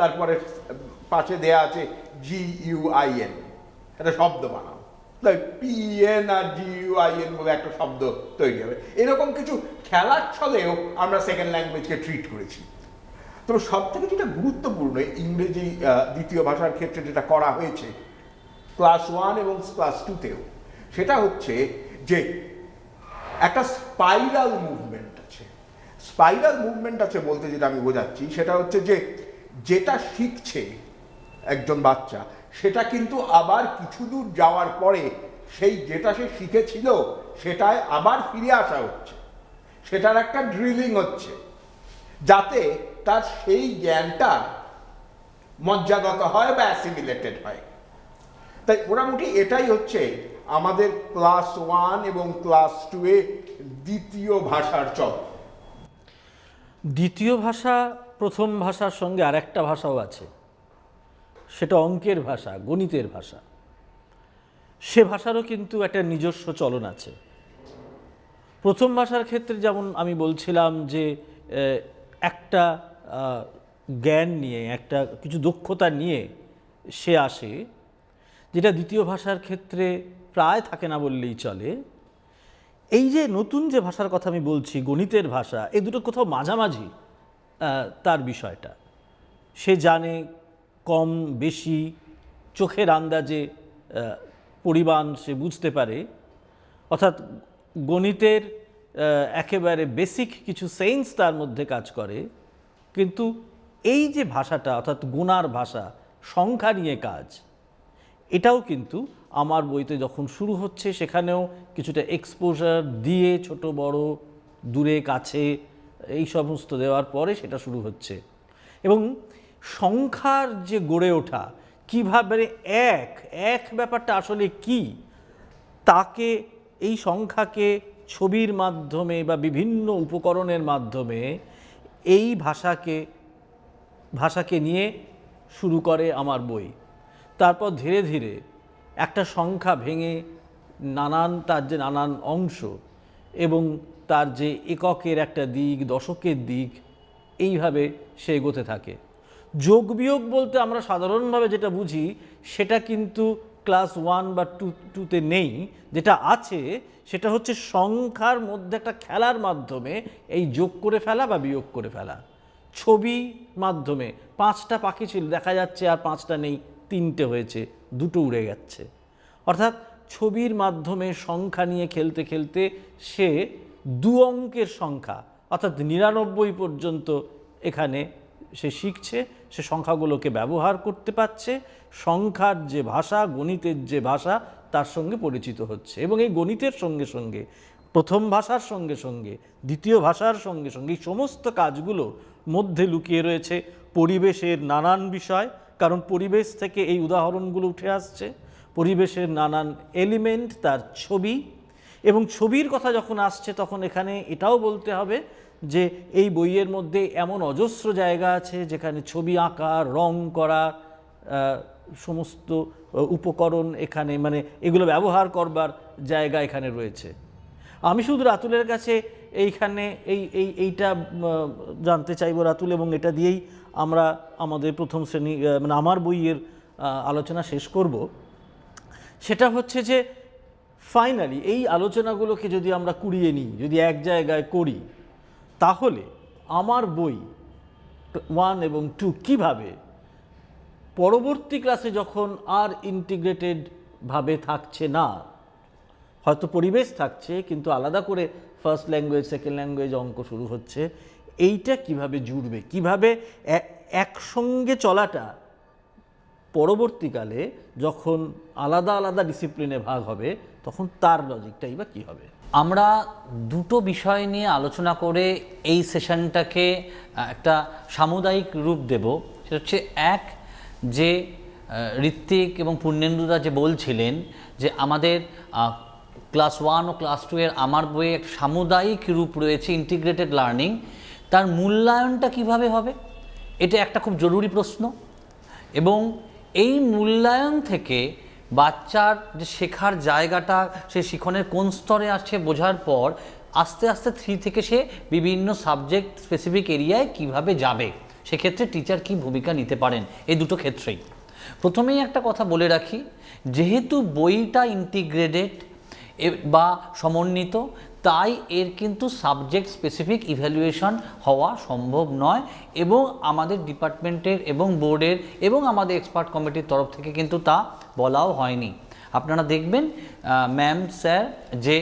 তারপরে পাশে দেয়া আছে GUIN, একটা শব্দ বানাও, PN আর GUIN বলে একটা শব্দ তৈরি হবে। এরকম কিছু খেলার ছলেও আমরা সেকেন্ড ল্যাঙ্গুয়েজকে ট্রিট করেছি। তবে সব থেকে যেটা গুরুত্বপূর্ণ ইংরেজি দ্বিতীয় ভাষার ক্ষেত্রে যেটা করা হয়েছে ক্লাস 1 এবং ক্লাস 2তেও, সেটা হচ্ছে যে একটা স্পাইরাল মুভমেন্ট আছে। স্পাইরাল মুভমেন্ট আছে বলতে যেটা আমি বোঝাচ্ছি, সেটা হচ্ছে যে যেটা শিখছে একজন বাচ্চা, সেটা কিন্তু আবার কিছু দূর যাওয়ার পরে সেই যেটা সে শিখেছিল সেটায় আবার ফিরে আসা হচ্ছে, সেটার একটা ড্রিলিং হচ্ছে, যাতে তার সেই জ্ঞানটা মজ্জাগত হয় বা অ্যাসিমিলেটেড হয়। তাই মোটামুটি এটাই হচ্ছে আমাদের ক্লাস 1 এবং ক্লাস 2-এ দ্বিতীয় ভাষার চল। দ্বিতীয় ভাষা প্রথম ভাষার সঙ্গে আরেকটা ভাষাও আছে, সেটা অঙ্কের ভাষা, গণিতের ভাষা। সে ভাষারও কিন্তু একটা নিজস্ব চলন আছে। প্রথম ভাষার ক্ষেত্রে যেমন আমি বলছিলাম যে একটা জ্ঞান নিয়ে, একটা কিছু দক্ষতা নিয়ে সে আসে, যেটা দ্বিতীয় ভাষার ক্ষেত্রে প্রায় থাকে না বললেই চলে। এই যে নতুন যে ভাষার কথা আমি বলছি, গণিতের ভাষা, এই দুটো কোথাও মাঝামাঝি তার বিষয়টা। সে জানে কম বেশি চোখের আন্দাজে পরিমাণ সে বুঝতে পারে, অর্থাৎ গণিতের একেবারে বেসিক কিছু সেন্স তার মধ্যে কাজ করে। কিন্তু এই যে ভাষাটা, অর্থাৎ গুণার ভাষা, সংখ্যা নিয়ে কাজ, এটাও কিন্তু আমার বইতে যখন শুরু হচ্ছে, সেখানেও কিছুটা এক্সপোজার দিয়ে ছোট বড় দূরে কাছে এই সমস্ত দেওয়ার পরে সেটা শুরু হচ্ছে। এবং সংখ্যার যে গড়ে ওঠা, কীভাবে এক ব্যাপারটা আসলে কি, তাকে এই সংখ্যাকে ছবির মাধ্যমে বা বিভিন্ন উপকরণের মাধ্যমে এই ভাষাকে নিয়ে শুরু করে আমার বই। তারপর ধীরে ধীরে একটা সংখ্যা ভেঙে তার যে নানান অংশ এবং তার যে এককের একটা দিক, দশকের দিক, এইভাবে সে এগোতে থাকে। যোগ বিয়োগ বলতে আমরা সাধারণভাবে যেটা বুঝি, সেটা কিন্তু ক্লাস 1 বা 2তে নেই, যেটা আছে সেটা হচ্ছে সংখ্যার মধ্যে একটা খেলার মাধ্যমে এই যোগ করে ফেলা বা বিয়োগ করে ফেলা। ছবি মাধ্যমে 5টা পাখি ছিল, দেখা যাচ্ছে আর 5টা নেই, 3টে হয়েছে, 2টো উড়ে যাচ্ছে। অর্থাৎ ছবির মাধ্যমে সংখ্যা নিয়ে খেলতে খেলতে সে 2 অঙ্কের সংখ্যা অর্থাৎ 99 পর্যন্ত এখানে সে শিখছে, সে সংখ্যাগুলোকে ব্যবহার করতে পারছে, সংখ্যার যে ভাষা, গণিতের যে ভাষা তার সঙ্গে পরিচিত হচ্ছে। এবং এই গণিতের সঙ্গে সঙ্গে প্রথম ভাষার সঙ্গে সঙ্গে দ্বিতীয় ভাষার সঙ্গে সঙ্গে এই সমস্ত কাজগুলোর মধ্যে লুকিয়ে রয়েছে পরিবেশের নানান বিষয়, কারণ পরিবেশ থেকে এই উদাহরণগুলো উঠে আসছে, পরিবেশের নানান এলিমেন্ট, তার ছবি। এবং ছবির কথা যখন আসছে তখন এখানে এটাও বলতে হবে যে এই বইয়ের মধ্যে এমন অজস্র জায়গা আছে যেখানে ছবি আঁকা, রং করা, সমস্ত উপকরণ এখানে মানে এগুলো ব্যবহার করবার জায়গা এখানে রয়েছে। আমি শুধু রাতুলের কাছে এইখানে এইটা জানতে চাইবো রাতুল, এবং এটা দিয়েই আমরা আমাদের প্রথম শ্রেণী মানে আমার বইয়ের আলোচনা শেষ করব। সেটা হচ্ছে যে ফাইনালি এই আলোচনাগুলোকে যদি আমরা কুড়িয়ে নিই, যদি এক জায়গায় করি, তাহলে আমার বই 1 এবং 2 কিভাবে পরবর্তী ক্লাসে যখন আর ইন্টিগ্রেটেড ভাবে থাকছে না, হয়তো পরিবেশ থাকছে কিন্তু আলাদা করে ফার্স্ট ল্যাঙ্গুয়েজ, সেকেন্ড ল্যাঙ্গুয়েজ, অঙ্ক শুরু হচ্ছে, এইটা কিভাবে জুড়বে, কিভাবে একসঙ্গে চলাটা পরবর্তীকালে যখন আলাদা আলাদা ডিসিপ্লিনে ভাগ হবে তখন তার লজিকটাই বা কী হবে। আমরা দুটো বিষয় নিয়ে আলোচনা করে এই সেশনটাকে একটা সামুদায়িক রূপ দেব। সেটা হচ্ছে এক, যে ঋত্বিক এবং পূর্ণেন্দুদা যে বলছিলেন যে আমাদের ক্লাস 1 ও ক্লাস 2 এর আমার বইয়ে একটা সামুদায়িক রূপ রয়েছে, ইন্টিগ্রেটেড লার্নিং, তার মূল্যায়নটা কিভাবে হবে, এটা একটা খুব জরুরি প্রশ্ন। এবং এই মূল্যায়ন থেকে বাচ্চার যে শেখার জায়গাটা, সে শিখনের কোন স্তরে আসছে বোঝার পর আস্তে আস্তে 3 থেকে সে বিভিন্ন সাবজেক্ট স্পেসিফিক এরিয়ায় কিভাবে যাবে, সেক্ষেত্রে টিচার কি ভূমিকা নিতে পারেন, এই দুটো ক্ষেত্রেই। প্রথমেই একটা কথা বলে রাখি, যেহেতু বইটা ইন্টিগ্রেটেড বা সমন্বিত, তাই এর কিন্তু সাবজেক্ট স্পেসিফিক ইভ্যালুয়েশন হওয়া সম্ভব নয়, এবং আমাদের ডিপার্টমেন্টের এবং বোর্ডের এবং আমাদের এক্সপার্ট কমিটির তরফ থেকে কিন্তু তা বলাও হয়নি। আপনারা দেখবেন ম্যাম, স্যার, যে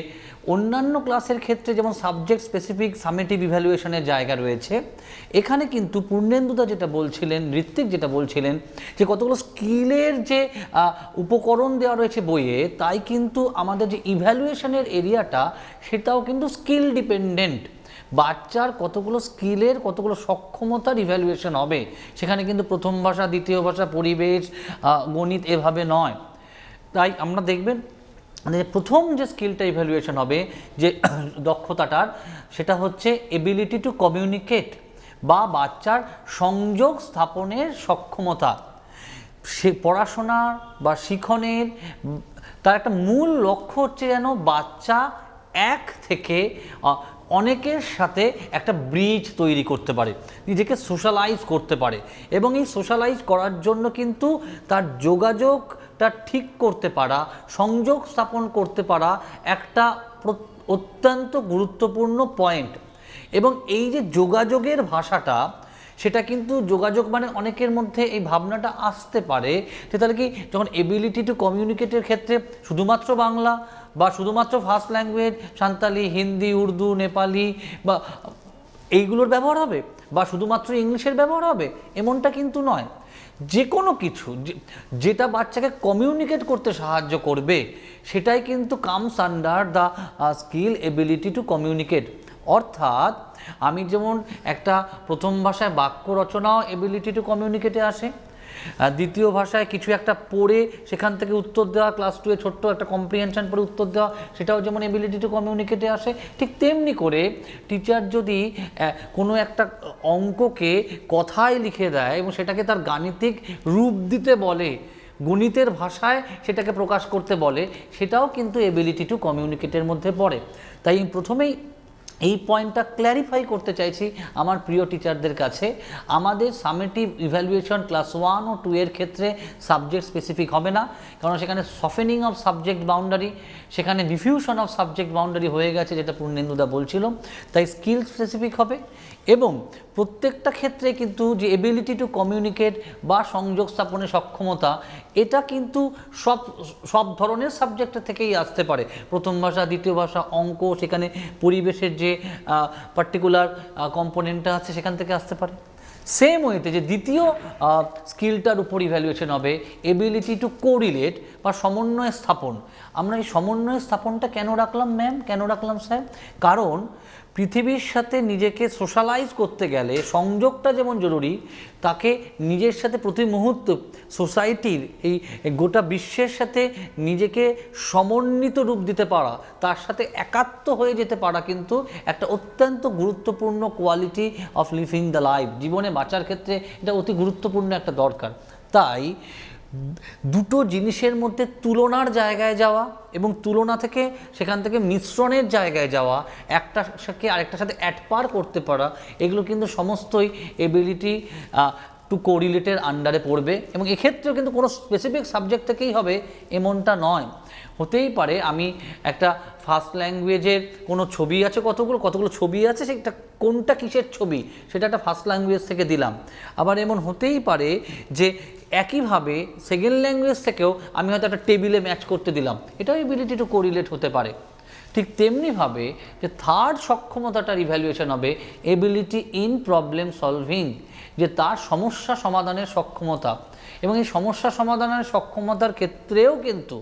অন্যান্য ক্লাসের ক্ষেত্রে যেমন সাবজেক্ট স্পেসিফিক সামেটিভ ইভ্যালুয়েশনের জায়গা রয়েছে, এখানে কিন্তু পূর্ণেন্দুদা যেটা বলছিলেন, ঋত্বিক যেটা বলছিলেন, যে কতগুলো স্কিলের যে উপকরণ দেওয়া রয়েছে বইয়ে, তাই কিন্তু আমাদের যে ইভ্যালুয়েশনের এরিয়াটা সেটাও কিন্তু স্কিল ডিপেন্ডেন্ট। বাচ্চার কতগুলো স্কিলের, কতগুলো সক্ষমতার ইভ্যালুয়েশন হবে, সেখানে কিন্তু প্রথম ভাষা, দ্বিতীয় ভাষা, পরিবেশ, গণিত এভাবে নয়। তাই আমরা দেখবেন মানে প্রথম যে স্কিলটা ইভ্যালুয়েশন হবে, যে দক্ষতাটার, সেটা হচ্ছে এবিলিটি টু কমিউনিকেট বা বাচ্চার সংযোগ স্থাপনের সক্ষমতা। সে পড়াশোনা বা শিখনের তার একটা মূল লক্ষ্য হচ্ছে যেন বাচ্চা এক থেকে অনেকের সাথে একটা ব্রিজ তৈরি করতে পারে, নিজেকে সোশ্যালাইজ করতে পারে, এবং এই সোশ্যালাইজ করার জন্য কিন্তু তার যোগাযোগটা ঠিক করতে পারা, সংযোগ স্থাপন করতে পারা একটা অত্যন্ত গুরুত্বপূর্ণ পয়েন্ট। এবং এই যে যোগাযোগের ভাষাটা, সেটা কিন্তু যোগাযোগ মানে অনেকের মধ্যে এই ভাবনাটা আসতে পারে যে তাহলে কি যখন এবিলিটি টু কমিউনিকেটের ক্ষেত্রে শুধুমাত্র বাংলা বা শুধুমাত্র ফার্স্ট ল্যাঙ্গুয়েজ সাঁওতালি, হিন্দি, উর্দু, নেপালি বা এইগুলোর ব্যবহার হবে, বা শুধুমাত্র ইংলিশের ব্যবহার হবে, এমনটা কিন্তু নয়। যে কোনো কিছু যেটা বাচ্চাকে কমিউনিকেট করতে সাহায্য করবে, সেটাই কিন্তু comes under the skill ability to communicate. অর্থাৎ আমি যেমন একটা প্রথম ভাষায় বাক্য রচনাও এবিলিটি টু কমিউনিকেটে আসে, দ্বিতীয় ভাষায় কিছু একটা পড়ে সেখান থেকে উত্তর দেওয়া, ক্লাস 2 এ ছোট্ট একটা কম্প্রিহেনশন পড়ে উত্তর দেওয়া, সেটাও যেমন এবিলিটি টু কমিউনিকেটে আসে। ঠিক তেমনি করে টিচার যদি কোনো একটা অঙ্ককে কথায় লিখে দেয় এবং সেটাকে তার গাণিতিক রূপ দিতে বলে, গণিতের ভাষায় সেটাকে প্রকাশ করতে বলে, সেটাও কিন্তু এবিলিটি টু কমিউনিকেটের মধ্যে পড়ে। তাই প্রথমেই এই পয়েন্টটা ক্ল্যারিফাই করতে চাইছি আমার প্রিয় টিচারদের কাছে। আমাদের সামেটিভ ইভ্যালুয়েশন ক্লাস 1 ও 2 এর ক্ষেত্রে সাবজেক্ট স্পেসিফিক হবে না, কারণ সেখানে সফেনিং অফ সাবজেক্ট বাউন্ডারি, সেখানে ডিফিউশন অফ সাবজেক্ট বাউন্ডারি হয়ে গেছে, যেটা পূর্ণেন্দুদা বলছিল। তাই স্কিল স্পেসিফিক হবে এবং প্রত্যেকটা ক্ষেত্রে কিন্তু যে এবিলিটি টু কমিউনিকেট বা সংযোগ স্থাপনের সক্ষমতা, এটা কিন্তু সব ধরনের সাবজেক্টের থেকেই আসতে পারে। প্রথম ভাষা, দ্বিতীয় ভাষা, অঙ্ক, সেখানে পরিবেশের যে পার্টিকুলার কম্পোনেন্টটা আছে সেখান থেকে আসতে পারে। সেম ওয়েতে যে দ্বিতীয় স্কিলটার উপর ইভ্যালুয়েশন হবে এবিলিটি টু কোরিলেট বা সমন্বয় স্থাপন। আমরা এই সমন্বয় স্থাপনটা কেন রাখলাম ম্যাম, কেন রাখলাম স্যার? কারণ পৃথিবীর সাথে নিজেকে সোশ্যালাইজ করতে গেলে সংযোগটা যেমন জরুরি, তাকে নিজের সাথে প্রতি মুহূর্ত সোসাইটির এই গোটা বিশ্বের সাথে নিজেকে সমন্বিত রূপ দিতে পারা, তার সাথে একাত্ম হয়ে যেতে পারা কিন্তু একটা অত্যন্ত গুরুত্বপূর্ণ quality of living the life. জীবনে বাঁচার ক্ষেত্রে এটা অতি গুরুত্বপূর্ণ একটা দরকার। তাই দুটো জিনিসের মধ্যে তুলনার জায়গায় যাওয়া এবং তুলনা থেকে সেখান থেকে মিশ্রণের জায়গায় যাওয়া, একটাকে আরেকটার সাথে অ্যাডপার করতে পারা, এগুলো কিন্তু সমস্তই এবিলিটি টু কোরিলেটের আন্ডারে পড়বে। এবং এক্ষেত্রেও কিন্তু কোনো স্পেসিফিক সাবজেক্ট থেকেই হবে এমনটা নয়। হতেই পারে আমি একটা ফার্স্ট ল্যাঙ্গুয়েজের কোনো ছবি আছে, কতগুলো ছবি আছে, সেটা কোনটা কিসের ছবি সেটা একটা ফার্স্ট ল্যাঙ্গুয়েজ থেকে দিলাম। আবার এমন হতেই পারে যে একইভাবে সেকেন্ড ল্যাঙ্গুয়েজ থেকেও আমি হয়তো একটা টেবিলে ম্যাচ করতে দিলাম, এটাও এবিলিটি টু কোরিলেট হতে পারে। ঠিক তেমনিভাবে যে থার্ড সক্ষমতাটার ইভ্যালুয়েশন হবে এবিলিটি ইন প্রবলেম সলভিং, যে তার সমস্যা সমাধানের সক্ষমতা। এবং এই সমস্যা সমাধানের সক্ষমতার ক্ষেত্রেও কিন্তু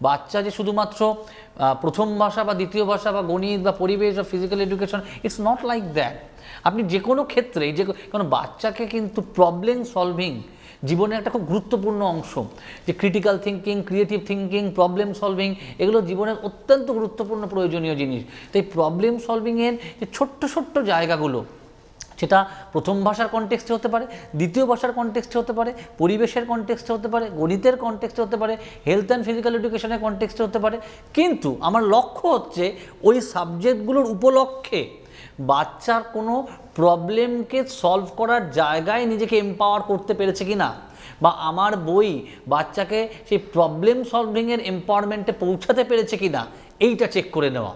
বাচ্চা যে শুধুমাত্র প্রথম ভাষা বা দ্বিতীয় ভাষা বা গণিত বা পরিবেশ বা physical education, it's not like that. আপনি যে কোনো ক্ষেত্রেই কারণ বাচ্চাকে কিন্তু প্রবলেম সলভিং জীবনের একটা খুব গুরুত্বপূর্ণ অংশ, যে critical thinking, creative thinking, problem solving, এগুলো জীবনের অত্যন্ত গুরুত্বপূর্ণ প্রয়োজনীয় জিনিস। তাই প্রবলেম সলভিংয়ের যে ছোট্ট ছোট্ট জায়গাগুলো, সেটা প্রথম ভাষার কনটেক্সটে হতে পারে, দ্বিতীয় ভাষার কনটেক্সটে হতে পারে, পরিবেশের কনটেক্সটে হতে পারে, গণিতের কনটেক্সটে হতে পারে, হেলথ অ্যান্ড ফিজিক্যাল এডুকেশনের কনটেক্সটে হতে পারে। কিন্তু আমার লক্ষ্য হচ্ছে ওই সাবজেক্টগুলোর উপলক্ষে বাচ্চার কোনো প্রবলেমকে সলভ করার জায়গায় নিজেকে এম্পাওয়ার করতে পেরেছে কি না, বা আমার বই বাচ্চাকে সেই প্রবলেম সলভিংয়ের এম্পাওয়ারমেন্টে পৌঁছাতে পেরেছে কি না, এইটা চেক করে নেওয়া।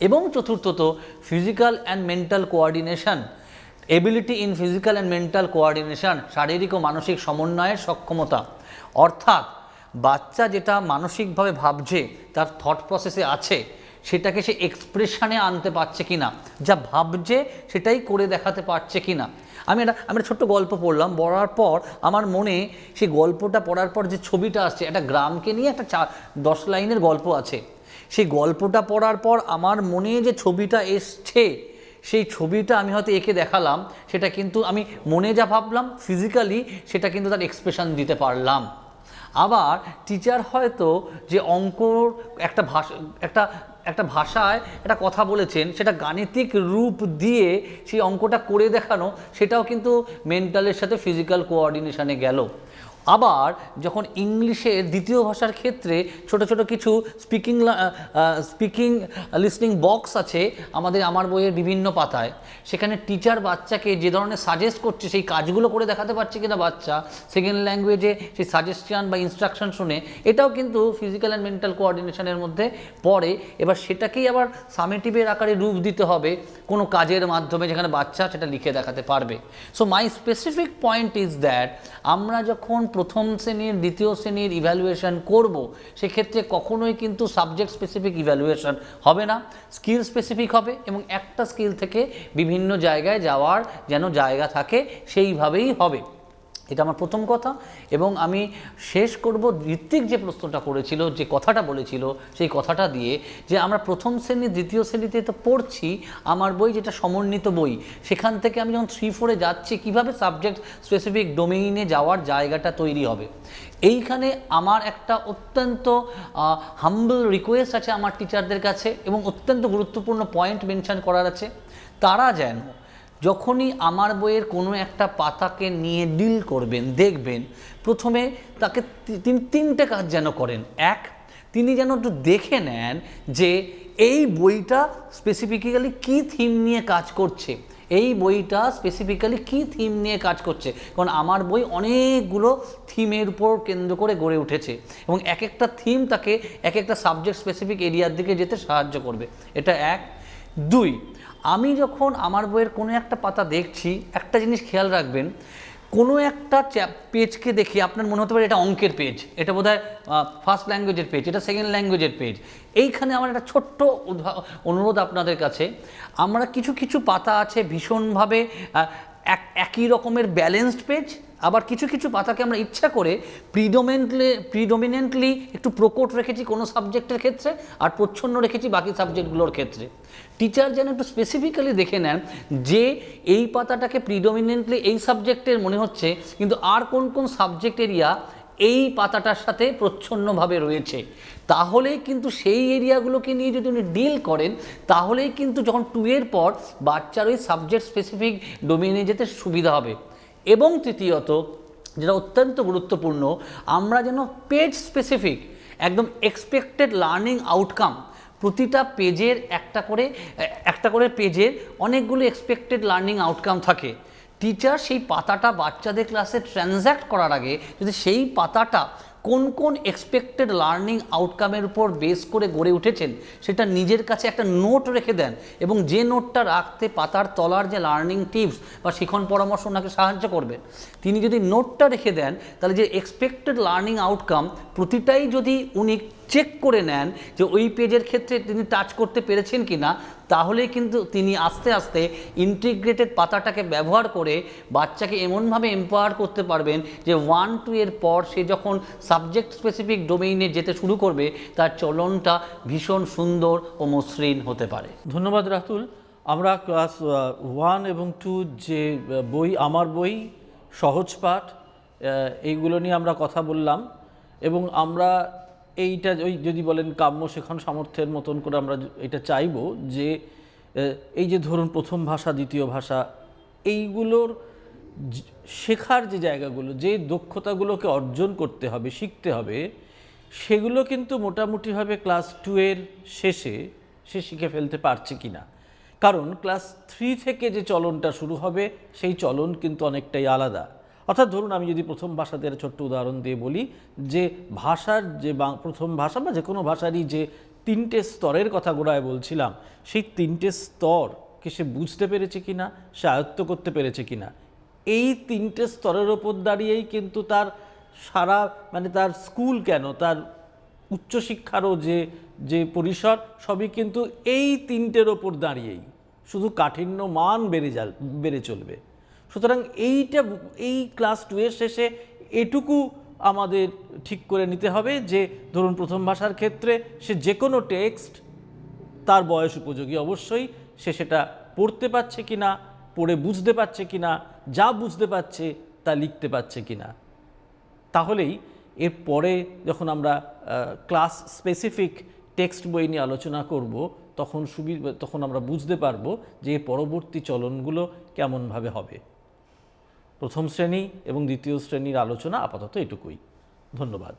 এবং চতুর্থত physical and mental coordination, ability in physical and mental coordination, শারীরিক ও মানসিক সমন্বয়ের সক্ষমতা। অর্থাৎ বাচ্চা যেটা মানসিকভাবে ভাবছে, তার থট প্রসেসে আছে, সেটাকে সে এক্সপ্রেশনে আনতে পারছে কি না, যা ভাবছে সেটাই করে দেখাতে পারছে কি না। আমি একটা ছোট্ট গল্প পড়ার পর আমার মনে সেই গল্পটা পড়ার পর যে ছবিটা আসছে, একটা গ্রামকে নিয়ে একটা 10 লাইনের গল্প আছে। সেই গল্পটা পড়ার পর আমার মনে যে ছবিটা এসছে, সেই ছবিটা আমি হয়তো এঁকে দেখালাম, সেটা কিন্তু আমি মনে যা ভাবলাম ফিজিক্যালি সেটা কিন্তু তার এক্সপ্রেশন দিতে পারলাম। আবার টিচার হয়তো যে অঙ্কর একটা ভাষায় একটা কথা বলেছেন, সেটা গাণিতিক রূপ দিয়ে সেই অঙ্কটা করে দেখানো, সেটাও কিন্তু মেন্টালের সাথে ফিজিক্যাল কোঅর্ডিনেশনে গেল। আবার যখন ইংলিশের দ্বিতীয় ভাষার ক্ষেত্রে ছোট ছোট কিছু স্পিকিং লিসনিং বক্স আছে আমার বইয়ের বিভিন্ন পাতায়, সেখানে টিচার বাচ্চাকে যে ধরনের সাজেস্ট করছে সেই কাজগুলো করে দেখাতে পারছে কিনা বাচ্চা সেকেন্ড ল্যাঙ্গুয়েজে সেই সাজেশন বা ইনস্ট্রাকশন শুনে, এটাও কিন্তু ফিজিক্যাল অ্যান্ড মেন্টাল কোঅর্ডিনেশনের মধ্যে পড়ে। এবার সেটাকেই আবার সামেটিভের আকারে রূপ দিতে হবে কোনো কাজের মাধ্যমে, যেখানে বাচ্চা সেটা লিখে দেখাতে পারবে। So my specific point is that আমরা যখন প্রথম শ্রেণীর দ্বিতীয় শ্রেণীর ইভ্যালুয়েশন করব, সেক্ষেত্রে কখনোই কিন্তু সাবজেক্ট স্পেসিফিক ইভ্যালুয়েশন হবে না, স্কিল স্পেসিফিক হবে। এবং একটা স্কিল থেকে বিভিন্ন জায়গায় যাওয়ার যেন জায়গা থাকে, সেইভাবেই হবে। এটা আমার প্রথম কথা। এবং আমি শেষ করব ঋত্বিক যে প্রশ্নটা করেছিল, যে কথাটা বলেছিল, সেই কথাটা দিয়ে, যে আমরা প্রথম শ্রেণী দ্বিতীয় শ্রেণীতে তো পড়ছি আমার বই, যেটা সমন্বিত বই, সেখান থেকে আমি যখন 3-4-এ যাচ্ছি কীভাবে সাবজেক্ট স্পেসিফিক ডোমেইনে যাওয়ার জায়গাটা তৈরি হবে। এইখানে আমার একটা অত্যন্ত হাম্বল রিকোয়েস্ট আছে আমার টিচারদের কাছে, এবং অত্যন্ত গুরুত্বপূর্ণ পয়েন্ট মেনশন করার আছে। তারা যেন যখনই আমার বইয়ের কোনো একটা পাতাকে নিয়ে ডিল করবেন, দেখবেন প্রথমে তাকে তিনি 3টে কাজ যেন করেন। এক, তিনি যেন একটু দেখে নেন যে এই বইটা স্পেসিফিক্যালি কী থিম নিয়ে কাজ করছে, এই বইটা স্পেসিফিক্যালি কী থিম নিয়ে কাজ করছে। কারণ আমার বই অনেকগুলো থিমের উপর কেন্দ্র করে গড়ে উঠেছে এবং এক একটা থিম তাকে এক একটা সাবজেক্ট স্পেসিফিক এরিয়ার দিকে যেতে সাহায্য করবে। এটা এক। দুই, আমি যখন আমার বইয়ের কোনো একটা পাতা দেখছি, একটা জিনিস খেয়াল রাখবেন, কোনো একটা পেজকে দেখে আপনার মনে হতে পারে এটা অঙ্কের পেজ, এটা বোধহয় ফার্স্ট ল্যাঙ্গুয়েজের পেজ, এটা সেকেন্ড ল্যাঙ্গুয়েজের পেজ। এইখানে আমার একটা ছোট্ট অনুরোধ আপনাদের কাছে, আমরা কিছু কিছু পাতা আছে ভীষণভাবে একই রকমের ব্যালেন্সড পেজ, আবার কিছু কিছু পাতাকে আমরা ইচ্ছা করে প্রিডোমিনেন্টলি একটু প্রকট রেখেছি কোনো সাবজেক্টের ক্ষেত্রে আর প্রচ্ছন্ন রেখেছি বাকি সাবজেক্টগুলোর ক্ষেত্রে। টিচার যেন একটু স্পেসিফিক্যালি দেখে নেন যে এই পাতাটাকে প্রিডোমিনেন্টলি এই সাবজেক্টের মনে হচ্ছে, কিন্তু আর কোন কোন সাবজেক্ট এরিয়া এই পাতাটার সাথে প্রচ্ছন্নভাবে রয়েছে। তাহলেই কিন্তু সেই এরিয়াগুলোকে নিয়ে যদি উনি ডিল করেন, তাহলেই কিন্তু যখন 2 এর পর বাচ্চার ওই সাবজেক্ট স্পেসিফিক ডোমেইনে যেতে সুবিধা হবে। এবং তৃতীয়ত, যেটা অত্যন্ত গুরুত্বপূর্ণ, আমরা যেন পেজ স্পেসিফিক একদম এক্সপেক্টেড লার্নিং আউটকাম, প্রতিটা পেজের একটা করে পেজের অনেকগুলো এক্সপেক্টেড লার্নিং আউটকাম থাকে। টিচার সেই পাতাটা বাচ্চাদের ক্লাসে ট্রানজ্যাক্ট করার আগে যদি সেই পাতাটা কোন কোন এক্সপেক্টেড লার্নিং আউটকামের উপর বেস করে গড়ে উঠেছেন সেটা নিজের কাছে একটা নোট রেখে দেন, এবং যে নোটটা রাখতে পাতার তলার যে লার্নিং টিপস বা শিখন পরামর্শ ওনাকে সাহায্য করবে, তিনি যদি নোটটা রেখে দেন, তাহলে যে এক্সপেক্টেড লার্নিং আউটকাম প্রতিটাই যদি উনি চেক করে নেন যে ওই পেজের ক্ষেত্রে তিনি টাচ করতে পেরেছেন কি না, তাহলে কিন্তু তিনি আস্তে আস্তে ইন্টিগ্রেটেড পাতাটাকে ব্যবহার করে বাচ্চাকে এমনভাবে এম্পাওয়ার করতে পারবেন যে 1-2 এর পর সে যখন সাবজেক্ট স্পেসিফিক ডোমেইনে যেতে শুরু করবে, তার চলনটা ভীষণ সুন্দর ও মসৃণ হতে পারে। ধন্যবাদ রাতুল। আমরা ক্লাস 1 এবং 2 যে বই, আমার বই, সহজ পাঠ, এইগুলো নিয়ে আমরা কথা বললাম, এবং আমরা এইটা ওই যদি বলেন কাম্য শেখানো সামর্থ্যের মতন করে আমরা এটা চাইবো যে এই যে ধরুন প্রথম ভাষা, দ্বিতীয় ভাষা, এইগুলোর শেখার যে জায়গাগুলো, যে দক্ষতাগুলোকে অর্জন করতে হবে, শিখতে হবে, সেগুলো কিন্তু মোটামুটিভাবে ক্লাস 2 এর শেষে সে শিখে ফেলতে পারছে কি না। কারণ ক্লাস 3 থেকে যে চলনটা শুরু হবে সেই চলন কিন্তু অনেকটাই আলাদা। অর্থাৎ ধরুন আমি যদি প্রথম ভাষাতে ছোট্ট উদাহরণ দিয়ে বলি যে ভাষার যে প্রথম ভাষা বা যে কোনো ভাষারই যে 3টে স্তরের কথা গোড়ায় বলছিলাম, সেই 3টে স্তরকে সে বুঝতে পেরেছে কিনা, সে আয়ত্ত করতে পেরেছে কিনা, এই 3টে স্তরের ওপর দাঁড়িয়েই কিন্তু তার সারা তার স্কুল কেন, তার উচ্চশিক্ষারও যে পরিসর সবই কিন্তু এই 3টের ওপর দাঁড়িয়েই, শুধু কাঠিন্য মান বেড়ে চলবে। সুতরাং এই ক্লাস 2 এর শেষে এটুকু আমাদের ঠিক করে নিতে হবে যে ধরুন প্রথম ভাষার ক্ষেত্রে সে যে কোনো টেক্সট তার বয়স উপযোগী, অবশ্যই সে সেটা পড়তে পারছে কিনা, পড়ে বুঝতে পারছে কিনা, যা বুঝতে পারছে তা লিখতে পারছে কিনা। তাহলেই এরপরে যখন আমরা ক্লাস স্পেসিফিক টেক্সট বই নিয়ে আলোচনা করব, তখন আমরা বুঝতে পারবো যে পরবর্তী চলনগুলো কেমনভাবে হবে। প্রথম শ্রেণী এবং দ্বিতীয় শ্রেণীর আলোচনা আপাতত এটুকুই। ধন্যবাদ।